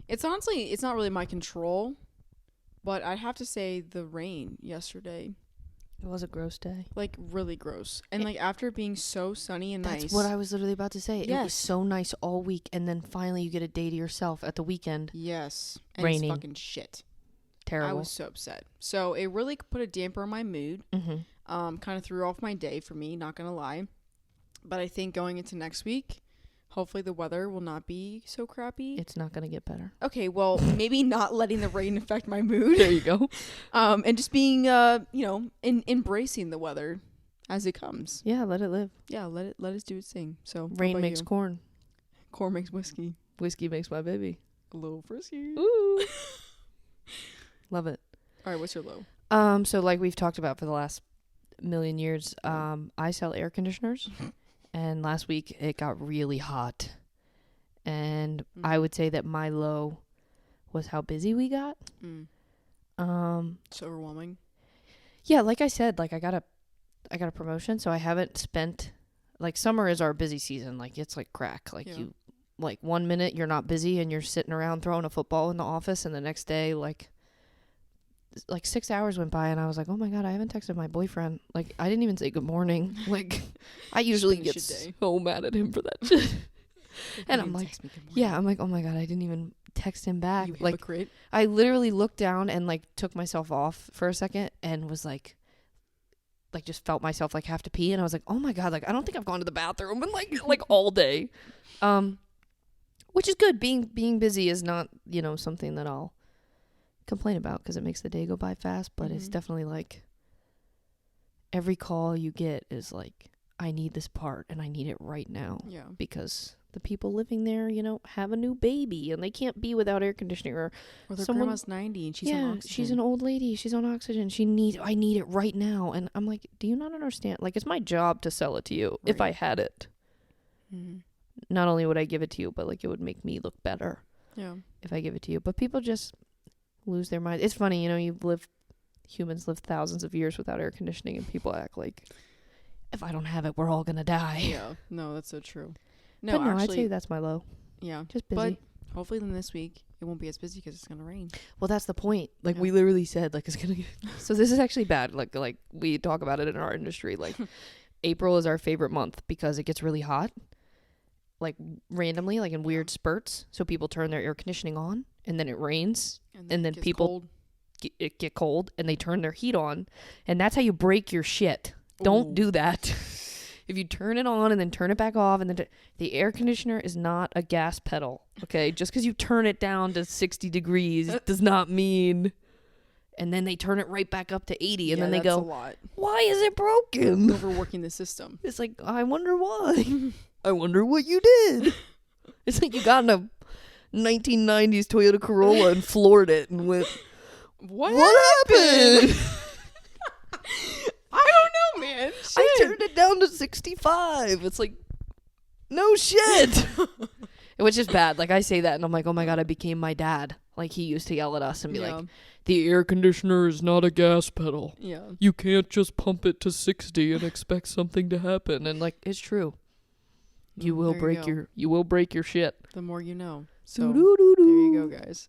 It's honestly, it's not really my control, but I'd have to say the rain yesterday. It was a gross day. Like, really gross. And, like, after it being so sunny and nice. That's what I was literally about to say. Yes. It was so nice all week, and then finally you get a day to yourself at the weekend. Yes. And raining. It's fucking shit. Terrible. I was so upset. So, it really put a damper on my mood. Mm-hmm. Kind of threw off my day for me, not gonna lie. But I think going into next week, hopefully the weather will not be so crappy. It's not going to get better. Okay, well, maybe not letting the rain affect my mood. There you go. And just being, you know, embracing the weather as it comes. Yeah, let it live. Yeah, let it do its thing. So rain makes corn. Corn makes whiskey. Whiskey makes my baby a little frisky. Ooh. Love it. All right, what's your low? So like we've talked about for the last million years, I sell air conditioners. And last week, it got really hot. And I would say that my low was how busy we got. It's overwhelming. Yeah, like I said, like I got a promotion, so I haven't spent, like summer is our busy season. Like it's like crack. Like you, like 1 minute you're not busy and you're sitting around throwing a football in the office, and the next day, like 6 hours went by and I was like, oh my God, I haven't texted my boyfriend. Like, I didn't even say good morning. Like, I usually get so mad at him for that shit. And I'm like, I'm like, oh my God, I didn't even text him back. You like, hypocrite. I literally looked down and like took myself off for a second and was like just felt myself like have to pee. And I was like, oh my God, like, I don't think I've gone to the bathroom in like all day. Which is good. Being busy is not, you know, something that I'll complain about because it makes the day go by fast, but it's definitely like every call you get is like, I need this part and I need it right now. Yeah. Because the people living there, you know, have a new baby and they can't be without air conditioning, or their grandma's 90 and she's on oxygen. She's an old lady. She's on oxygen. I need it right now. And I'm like, do you not understand? Like, it's my job to sell it to you. Right. If I had it, not only would I give it to you, but like it would make me look better. Yeah. If I give it to you. But people just lose their minds. It's funny, you know, humans live thousands of years without air conditioning and people act like if I don't have it, we're all gonna die. Yeah. No, that's so true. No, But no, actually, I'd say that's my low. yeah. Just busy. But hopefully then this week it won't be as busy because it's gonna rain. Well, that's the point. Like, Yeah. we literally said, like, it's gonna get so this is actually bad. Like we talk about it in our industry. Like, April is our favorite month because it gets really hot, like, randomly, like in weird spurts. So people turn their air conditioning on, and then it rains, and then people get cold, and they turn their heat on, and that's how you break your shit. Don't do that. If you turn it on and then turn it back off, and then the air conditioner is not a gas pedal, okay? Just because you turn it down to 60 degrees does not mean... And then they turn it right back up to 80, and then they go, a lot. why is it broken? Overworking the system. It's like, I wonder why. I wonder what you did. It's like you got in a 1990s Toyota Corolla and floored it and went, what happened? I don't know, man. Shit. I turned it down to 65. It's like, no shit. Which is bad. Like, I say that, and I'm like, oh my God, I became my dad. Like, he used to yell at us and be like, the air conditioner is not a gas pedal. Yeah. You can't just pump it to 60 and expect something to happen. And, like, it's true. You will break your shit. The more you know. So there you go, guys.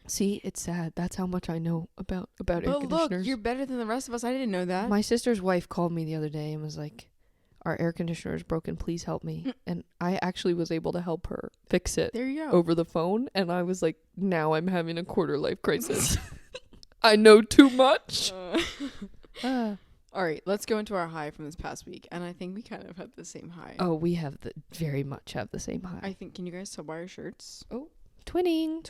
See, it's sad. That's how much I know about air conditioners. But look, you're better than the rest of us. I didn't know that. My sister's wife called me the other day and was like, our air conditioner is broken. Please help me. And I actually was able to help her fix it. There you go. Over the phone. And I was like, now I'm having a quarter life crisis. I know too much. All right, let's go into our high from this past week. And I think we kind of had the same high. Oh, we have very much have the same high. I think, can you guys tell by our shirts? Oh, twinning.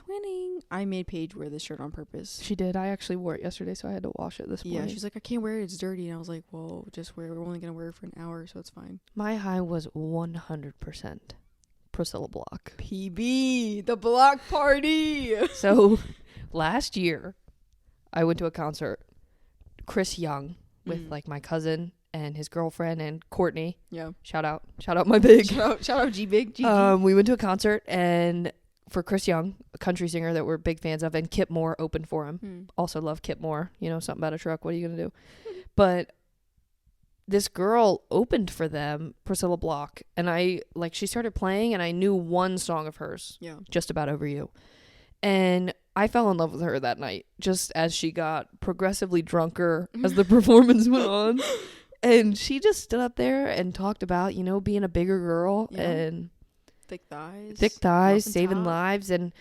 I made Paige wear this shirt on purpose. She did. I actually wore it yesterday, so I had to wash it this morning. Yeah, she's like, I can't wear it. It's dirty. And I was like, well, just wear it. We're only going to wear it for an hour, so it's fine. My high was 100% Priscilla Block. PB, the block party. So last year, I went to a concert. Chris Young with like my cousin and his girlfriend and Courtney. Yeah. Shout out my big. Shout out G Big. We went to a concert and for Chris Young, a country singer that we're big fans of, and Kip Moore opened for him. Also love Kip Moore. You know, something about a truck. What are you gonna do? But this girl opened for them, Priscilla Block, and she started playing, and I knew one song of hers. Yeah. Just About Over You. And I fell in love with her that night, just as she got progressively drunker as the performance went on. And she just stood up there and talked about, you know, being a bigger girl and thick thighs, saving lives. And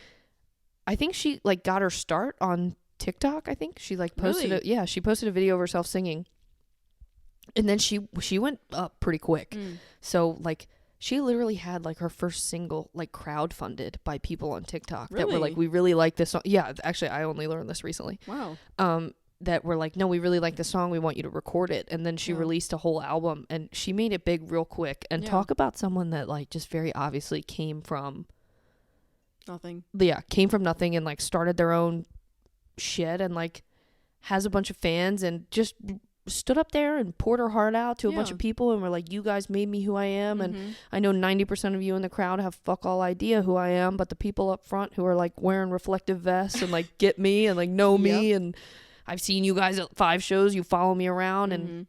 I think she like got her start on TikTok. I think she like posted she posted a video of herself singing. And then she went up pretty quick. So like she literally had like her first single like crowdfunded by people on TikTok that were like, we really like this song. Yeah, actually I only learned this recently. Wow. That were like, no, we really like this song. We want you to record it. And then she released a whole album and she made it big real quick. And talk about someone that like just very obviously came from nothing. Yeah, came from nothing and like started their own shit and like has a bunch of fans and just stood up there and poured her heart out to a bunch of people and were like, you guys made me who I am. And I know 90% of you in the crowd have fuck all idea who I am, but the people up front who are like wearing reflective vests and like get me and like know me and I've seen you guys at 5 shows, you follow me around and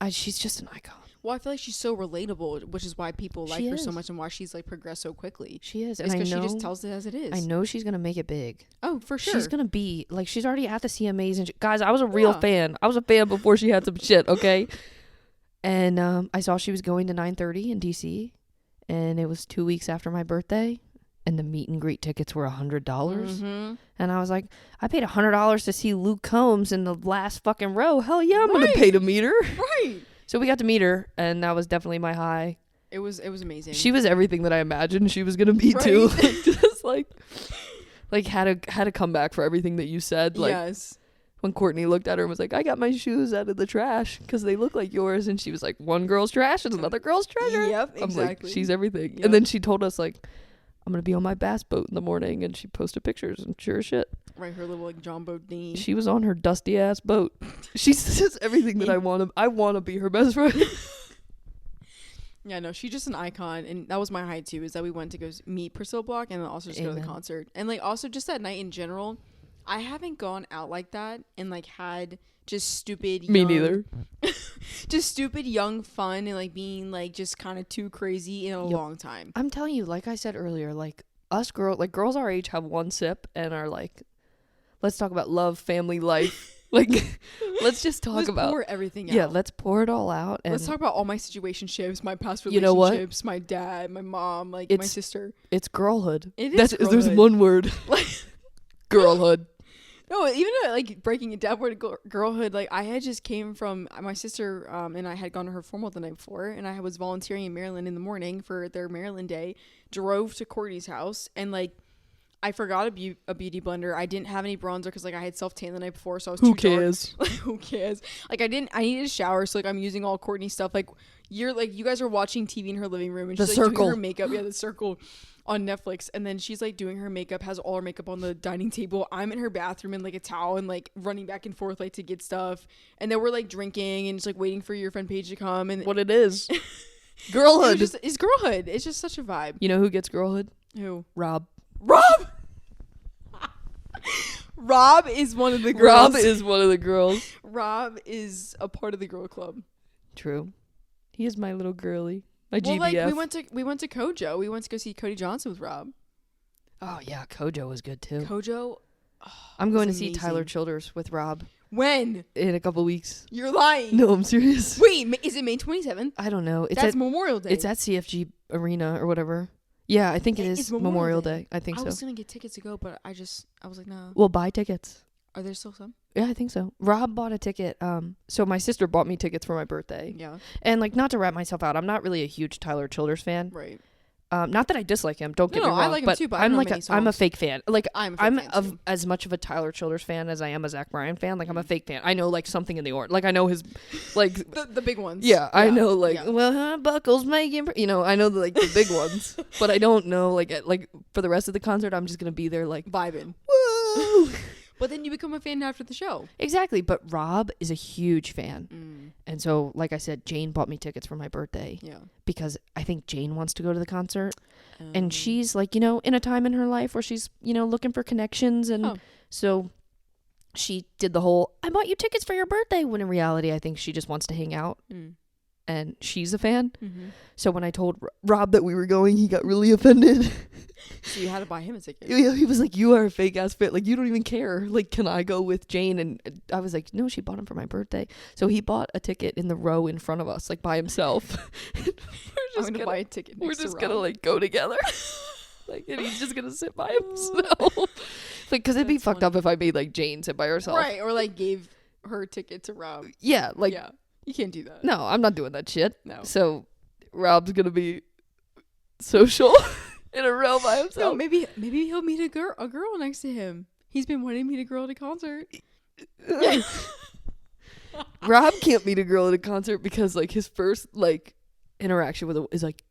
she's just an icon. Well, I feel like she's so relatable, which is why people like her so much and why she's like progressed so quickly. She is. It's because she just tells it as it is. I know she's going to make it big. Oh, for sure. She's going to be, like, she's already at the CMAs. And guys, I was a real fan. I was a fan before she had some shit, okay? And I saw she was going to 9:30 in D.C. And it was 2 weeks after my birthday. And the meet and greet tickets were $100. And I was like, I paid $100 to see Luke Combs in the last fucking row. Hell yeah, I'm going to pay to meet her. Right. So we got to meet her, and that was definitely my high. It was amazing. She was everything that I imagined she was gonna be too. Just like had a comeback for everything that you said. Like, yes. When Courtney looked at her and was like, "I got my shoes out of the trash because they look like yours," and she was like, "One girl's trash is another girl's treasure." Yep, I'm exactly. like, she's everything. Yep. And then she told us like, "I'm gonna be on my bass boat in the morning," and she posted pictures and sure as shit. Right, her little like John boat dinghy. She was on her dusty ass boat. She's just everything that I want to be her best friend. Yeah, no, she's just an icon, and that was my high too. Is that we went to go meet Priscilla Block, and then also just go to the concert, and like also just that night in general. I haven't gone out like that and like had just stupid Me young, neither. just stupid young fun and like being like just kind of too crazy in a long time. I'm telling you, like I said earlier, like us girls our age have one sip and are like, let's talk about love, family, life. Like, let's just talk about pour everything out. Yeah, let's pour it all out. And let's talk about all my situationships, my past relationships, you know what? my dad, my mom, like my sister. It's girlhood. It is girlhood. There's one word. Girlhood. No, even like breaking it down word girlhood, like I had just came from my sister and I had gone to her formal the night before, and I was volunteering in Maryland in the morning for their Maryland day, drove to Courtney's house, and like I forgot a beauty blender. I didn't have any bronzer because like I had self-tan the night before, so I was too dark. Who cares? Like I needed a shower, so like I'm using all Courtney stuff. Like you guys are watching TV in her living room, and she's like doing her makeup. Yeah, The Circle on Netflix, and then she's like doing her makeup, has all her makeup on the dining table. I'm in her bathroom in like a towel and like running back and forth like to get stuff, and then we're like drinking and just like waiting for your friend Paige to come. And what it is, girlhood. It's girlhood. It's just such a vibe. You know who gets girlhood? Who? Rob. Rob is one of the girls. Rob is one of the girls. Rob is a part of the girl club. True. He is my little girly. My GBF. Like we went to Kojo. We went to go see Cody Johnson with Rob. Oh yeah, Kojo was good too. Kojo. I'm going to see Tyler Childers with Rob. When? In a couple weeks. You're lying. No, I'm serious. Wait, is it May 27th? I don't know. That's Memorial Day. It's at CFG Arena or whatever. Yeah, I think it is Memorial Day. I think so. I was going to get tickets to go, but I was like, no. Well, buy tickets. Are there still some? Yeah, I think so. Rob bought a ticket. So my sister bought me tickets for my birthday. Yeah. And like, not to wrap myself out, I'm not really a huge Tyler Childers fan. Right. Not that I dislike him. Don't get me wrong. I like him too, but I'm a fake fan. Like I'm fan as much of a Tyler Childers fan as I am a Zach Bryan fan. Like I'm a fake fan. I know like something in the Like I know his, like the big ones. Yeah, I know like Buckles making. I know the big ones, but I don't know like for the rest of the concert. I'm just gonna be there like vibing. Woo! But then you become a fan after the show. Exactly. But Rob is a huge fan. And so, like I said, Jane bought me tickets for my birthday. Yeah. Because I think Jane wants to go to the concert. And she's like, in a time in her life where she's, looking for connections. And so she did the whole, I bought you tickets for your birthday. When in reality, I think she just wants to hang out. And she's a fan. Mm-hmm. So when I told Rob that we were going, he got really offended. So you had to buy him a ticket. He was like, you are a fake ass fan. Like, you don't even care. Like, can I go with Jane? And I was like, no, she bought him for my birthday. So he bought a ticket in the row in front of us, like by himself. I'm going to buy a ticket next We're just going to like go together. Like, and he's just going to sit by himself. Like, because it'd be fucked up if I made like Jane sit by herself. Right. Or like gave her a ticket to Rob. Yeah. Like, yeah. You can't do that. No, I'm not doing that shit. No. So Rob's gonna be social in a row by himself. No, maybe he'll meet a girl next to him. He's been wanting to meet a girl at a concert. Rob can't meet a girl at a concert because like his first like interaction with her is like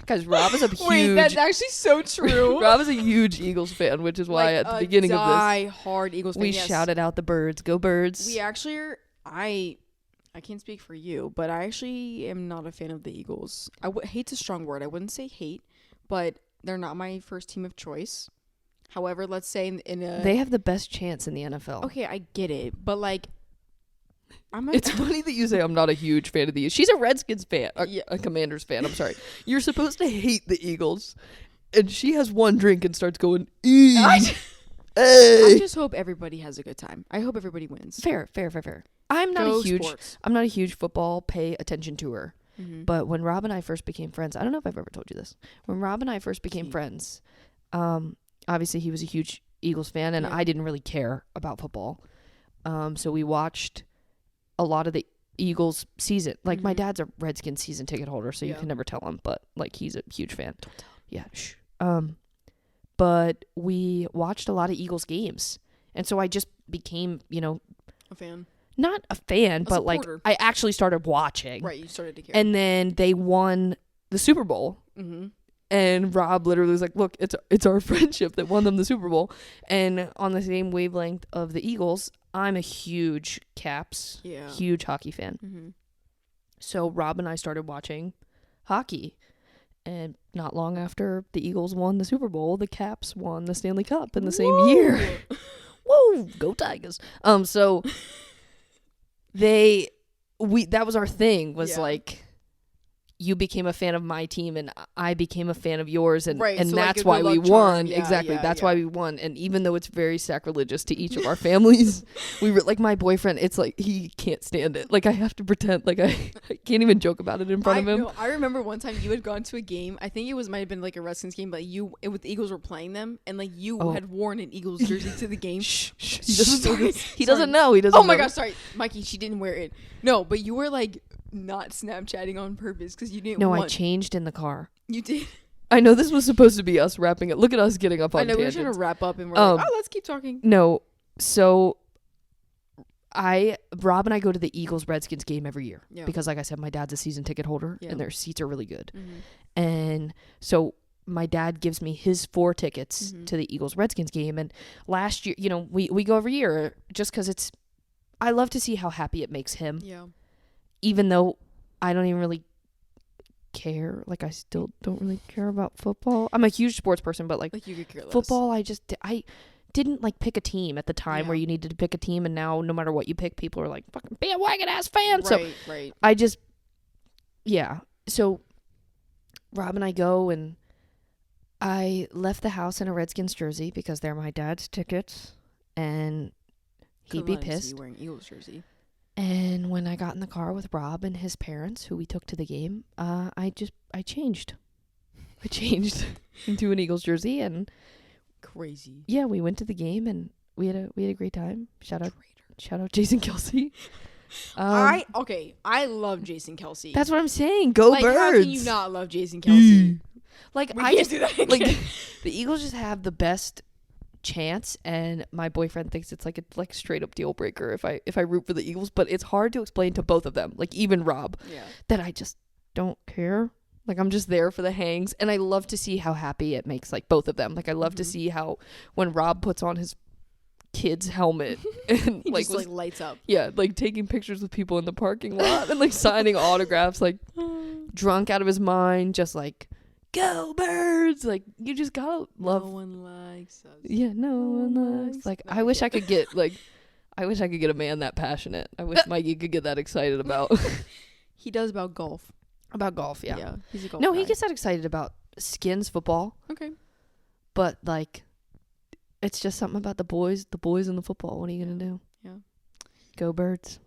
Guys, Rob is a huge... Wait, that's actually so true. Rob is a huge Eagles fan, which is why at the beginning of this... die-hard Eagles fan, we shouted out the birds. Go Birds. We actually are... I can't speak for you, but I actually am not a fan of the Eagles. Hate's a strong word. I wouldn't say hate, but they're not my first team of choice. However, let's say in a... They have the best chance in the NFL. Okay, I get it, but like... It's funny that you say I'm not a huge fan of the Eagles. She's a Redskins fan, a Commanders fan. I'm sorry. You're supposed to hate the Eagles, and she has one drink and starts going, I just hope everybody has a good time. I hope everybody wins. Fair. I'm not a huge football pay attention to her. Mm-hmm. But when Rob and I first became friends, I don't know if I've ever told you this. When Rob and I first became friends, obviously he was a huge Eagles fan, and I didn't really care about football. So we watched a lot of the Eagles season. Like my dad's a Redskins season ticket holder, so you can never tell him, but like he's a huge fan. Don't tell. Yeah. Shh. But we watched a lot of Eagles games, and so I just became, a fan. Not a fan, but supporter. Like I actually started watching. Right, you started to care. And then they won the Super Bowl. Mm-hmm. And Rob literally was like, look, it's our friendship that won them the Super Bowl. And on the same wavelength of the Eagles, I'm a huge Caps, huge hockey fan. Mm-hmm. So Rob and I started watching hockey. And not long after the Eagles won the Super Bowl, the Caps won the Stanley Cup in the same year. Whoa, go Tigers. So that was our thing, was like, you became a fan of my team and I became a fan of yours, and right, and so that's like why we won. Exactly. That's why we won. And even though it's very sacrilegious to each of our families, we were like, my boyfriend, it's like he can't stand it. Like I have to pretend like I can't even joke about it in front of him. No, I remember one time you had gone to a game. I think might have been like a Redskins game, but with the Eagles were playing them, and like you had worn an Eagles jersey to the game. He doesn't know. He doesn't. Oh my gosh, sorry, Mikey. She didn't wear it. No, but you were like not Snapchatting on purpose because you didn't. No, I changed in the car. You did. I know this was supposed to be us wrapping it. Look at us getting up on tangents. I know, we were trying to wrap up and we're like, let's keep talking. No, so Rob and I go to the Eagles Redskins game every year because, like I said, my dad's a season ticket holder and their seats are really good. Mm-hmm. And so my dad gives me his 4 tickets to the Eagles Redskins game. And last year, we go every year just because I love to see how happy it makes him. Yeah. Even though I don't even really care. Like, I still don't really care about football. I'm a huge sports person, but like you could care less. Football, I didn't like pick a team at the time where you needed to pick a team, and now no matter what you pick, people are like fucking bandwagon ass fans. Right. I just So Rob and I go, and I left the house in a Redskins jersey because they're my dad's tickets, and he'd be pissed. Wearing Eagles jersey. And when I got in the car with Rob and his parents, who we took to the game, I changed. I changed into an Eagles jersey, and crazy. Yeah, we went to the game and we had a great time. Shout out Jason Kelsey. I love Jason Kelsey. That's what I'm saying. Go Birds. How can you not love Jason Kelsey? Like, we can't do that again. Like, the Eagles just have the best chance, and my boyfriend thinks it's like a straight up deal breaker if I root for the Eagles, but it's hard to explain to both of them, like even Rob, that I just don't care. Like, I'm just there for the hangs, and I love to see how happy it makes like both of them. Like, I love to see how when Rob puts on his kid's helmet and he just lights up. Yeah, like taking pictures with people in the parking lot and like signing autographs, like drunk out of his mind, just like, go Birds. Like, you just gotta love. No one likes us. Yeah, no one likes. Like, I wish I could get a man that passionate. I wish Mikey could get that excited about. He does about golf. About golf, yeah. Yeah, he's a golf No, guy. he gets that excited about Skins football. Okay. But like, it's just something about the boys and the football. What are you gonna do? Yeah. Go Birds.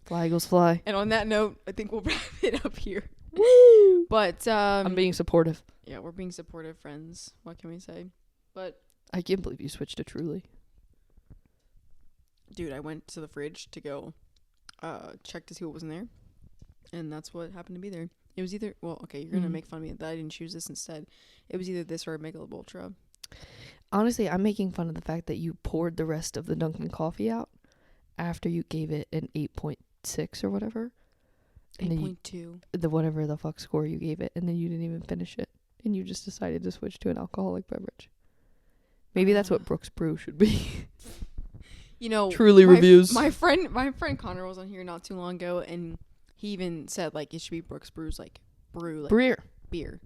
Fly Eagles fly. And on that note, I think we'll wrap it up here. Woo! But I'm being supportive. Yeah, we're being supportive friends. What can we say? But I can't believe you switched to Truly. Dude, I went to the fridge to go check to see what was in there. And that's what happened to be there. It was either, well, okay, you're going to make fun of me that I didn't choose this instead. It was either this or a Michelob Ultra. Honestly, I'm making fun of the fact that you poured the rest of the Dunkin' coffee out after you gave it an 8.6 or whatever. 8.2. The whatever the fuck score you gave it, and then you didn't even finish it. And you just decided to switch to an alcoholic beverage. Maybe that's what Brooks Brew should be. You know, Truly reviews. My friend Connor was on here not too long ago, and he even said like it should be Brooks Brew's like brew like beer.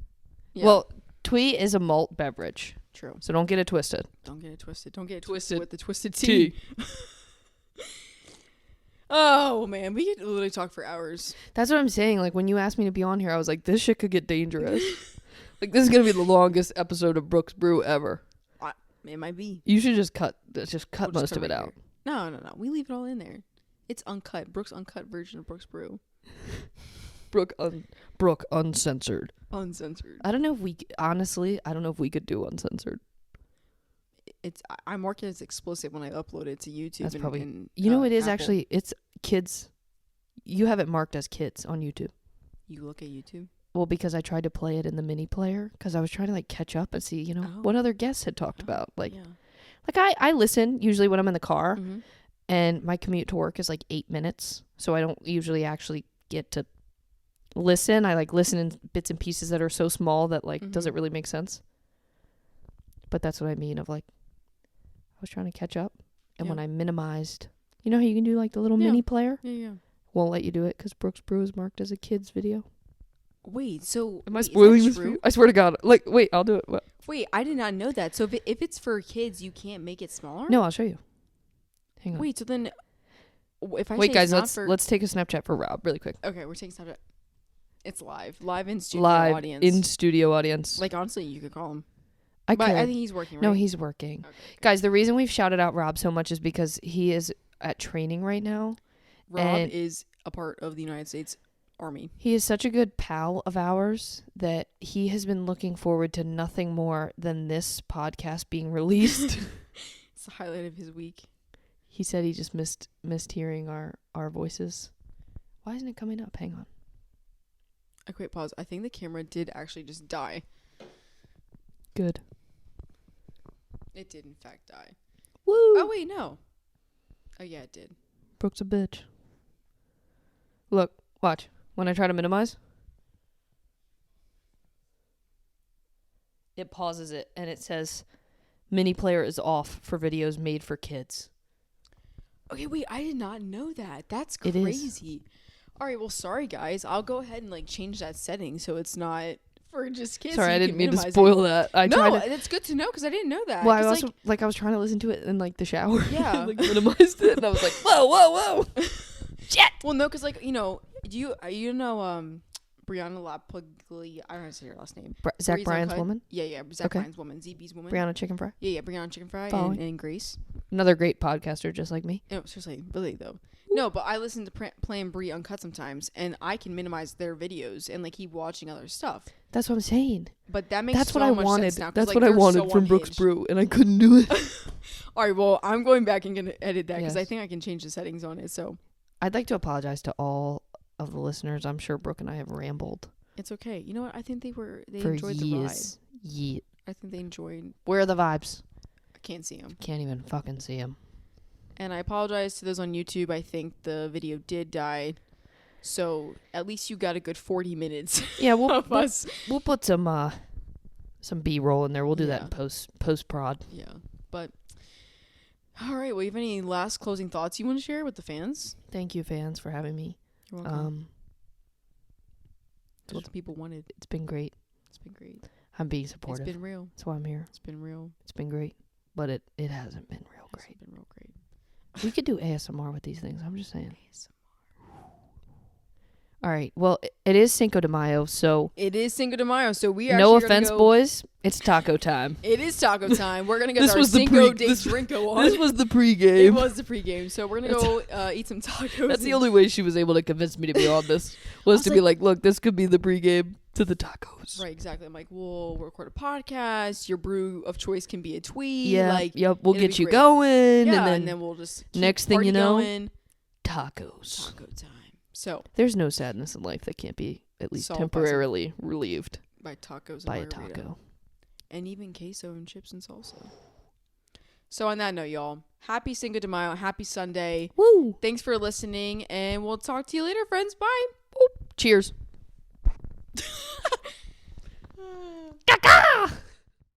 Yeah. Well, Twee is a malt beverage. True. So don't get it twisted. Don't get it twisted with the twisted tea. Oh man, we could literally talk for hours. That's what I'm saying. Like, when you asked me to be on here, I was like, this shit could get dangerous. Like, this is gonna be the longest episode of Brooks Brew ever. It might be. You should just cut most of it out. No. We leave it all in there. It's uncut. Brooks' uncut version of Brooks Brew. Brooke uncensored. Uncensored. I don't know if we could do uncensored. I mark it as explicit when I upload it to YouTube. That's probably. It is Apple. Actually. It's kids. You have it marked as kids on YouTube. You look at YouTube? Well, because I tried to play it in the mini player because I was trying to like catch up and see, what other guests had talked about. Like, I listen usually when I'm in the car, and my commute to work is like 8 minutes, so I don't usually actually get to listen. I like listen in bits and pieces that are so small that like doesn't really make sense. But that's what I mean of like, I was trying to catch up, and when I minimized, how you can do like the little mini player? Yeah. Won't let you do it because Brooks Brew is marked as a kid's video. Wait, so am I spoiling this for you? I swear to God. Like, wait, I'll do it. What? Wait, I did not know that. So if it's for kids, you can't make it smaller? No, I'll show you. Hang on. Wait, so then if I wait, say guys, it's let's take a Snapchat for Rob really quick. Okay, we're taking Snapchat. It's live in studio audience. In studio audience. Like honestly, you could call him. I think he's working. Right? No, he's working. Okay. Guys, the reason we've shouted out Rob so much is because he is at training right now. Rob is a part of the United States Army. He is such a good pal of ours that he has been looking forward to nothing more than this podcast being released. It's the highlight of his week. He said he just missed hearing our voices. Why isn't it coming up? Hang on. Okay, pause. I think the camera did actually just die. Good. It did in fact die. Woo! Oh wait, no. Oh yeah, it did. Brooke's a bitch. Look, watch. When I try to minimize, it pauses it and it says mini player is off for videos made for kids. Okay, wait, I did not know that. That's crazy. All right, well, sorry guys. I'll go ahead and like change that setting so it's not for just kids. Sorry, so I didn't mean to spoil that. It's good to know because I didn't know that. Well, I also I was trying to listen to it in like the shower. Yeah, like minimized it, and I was like, whoa. Shit. Well, no, because like you know Brianna Lapaglia. I don't know how to say her last name. Zach Bryan's woman. Yeah, Zach Bryan's woman. ZB's woman. Brianna Chicken Fry. Yeah, Brianna Chicken Fry and Grace. Another great podcaster, just like me. No, seriously, really though. No, but I listen to Play and Brie Uncut sometimes, and I can minimize their videos and like keep watching other stuff. That's what I'm saying. But that makes That's so what I much wanted. sense now, That's like, what I wanted so from Brooks Brew, and I couldn't do it. All right, well, I'm going back and gonna edit that because I think I can change the settings on it. So I'd like to apologize to all of the listeners. I'm sure Brooke and I have rambled. It's okay. You know what? I think they enjoyed the ride. Yeah. I think they enjoyed. Where are the vibes? I can't see them. Can't even fucking see them. And I apologize to those on YouTube. I think the video did die. So at least you got a good 40 minutes. Yeah, we'll put some B-roll in there. We'll do that in post prod. Yeah. But all right, well, you have any last closing thoughts you want to share with the fans? Thank you, fans, for having me. You're welcome. It's what the people wanted. It's been great. I'm being supportive. It's been real. That's why I'm here. It's been real. It's been great. But it hasn't been real great. It's been real great. We could do ASMR with these things. I'm just saying. ASMR. All right. Well, it is Cinco de Mayo, so... It is Cinco de Mayo, so we are... No offense, boys. It's taco time. It is taco time. We're going to get our Cinco de Drinko on. This was the pregame. It was the pregame. So we're going to go eat some tacos. That's the only way she was able to convince me to be on this. Was to be like, look, this could be the pregame to the tacos. Right, exactly. I'm like, we'll record a podcast. Your brew of choice can be a tweet. Yeah, like, we'll get you going. Yeah, and then we'll just keep next thing you know, going. Tacos. Taco time. So there's no sadness in life that can't be at least temporarily relieved by tacos by a taco. And even queso and chips and salsa. So on that note, y'all, happy Cinco de Mayo, happy Sunday. Woo! Thanks for listening, and we'll talk to you later, friends. Bye. Cheers.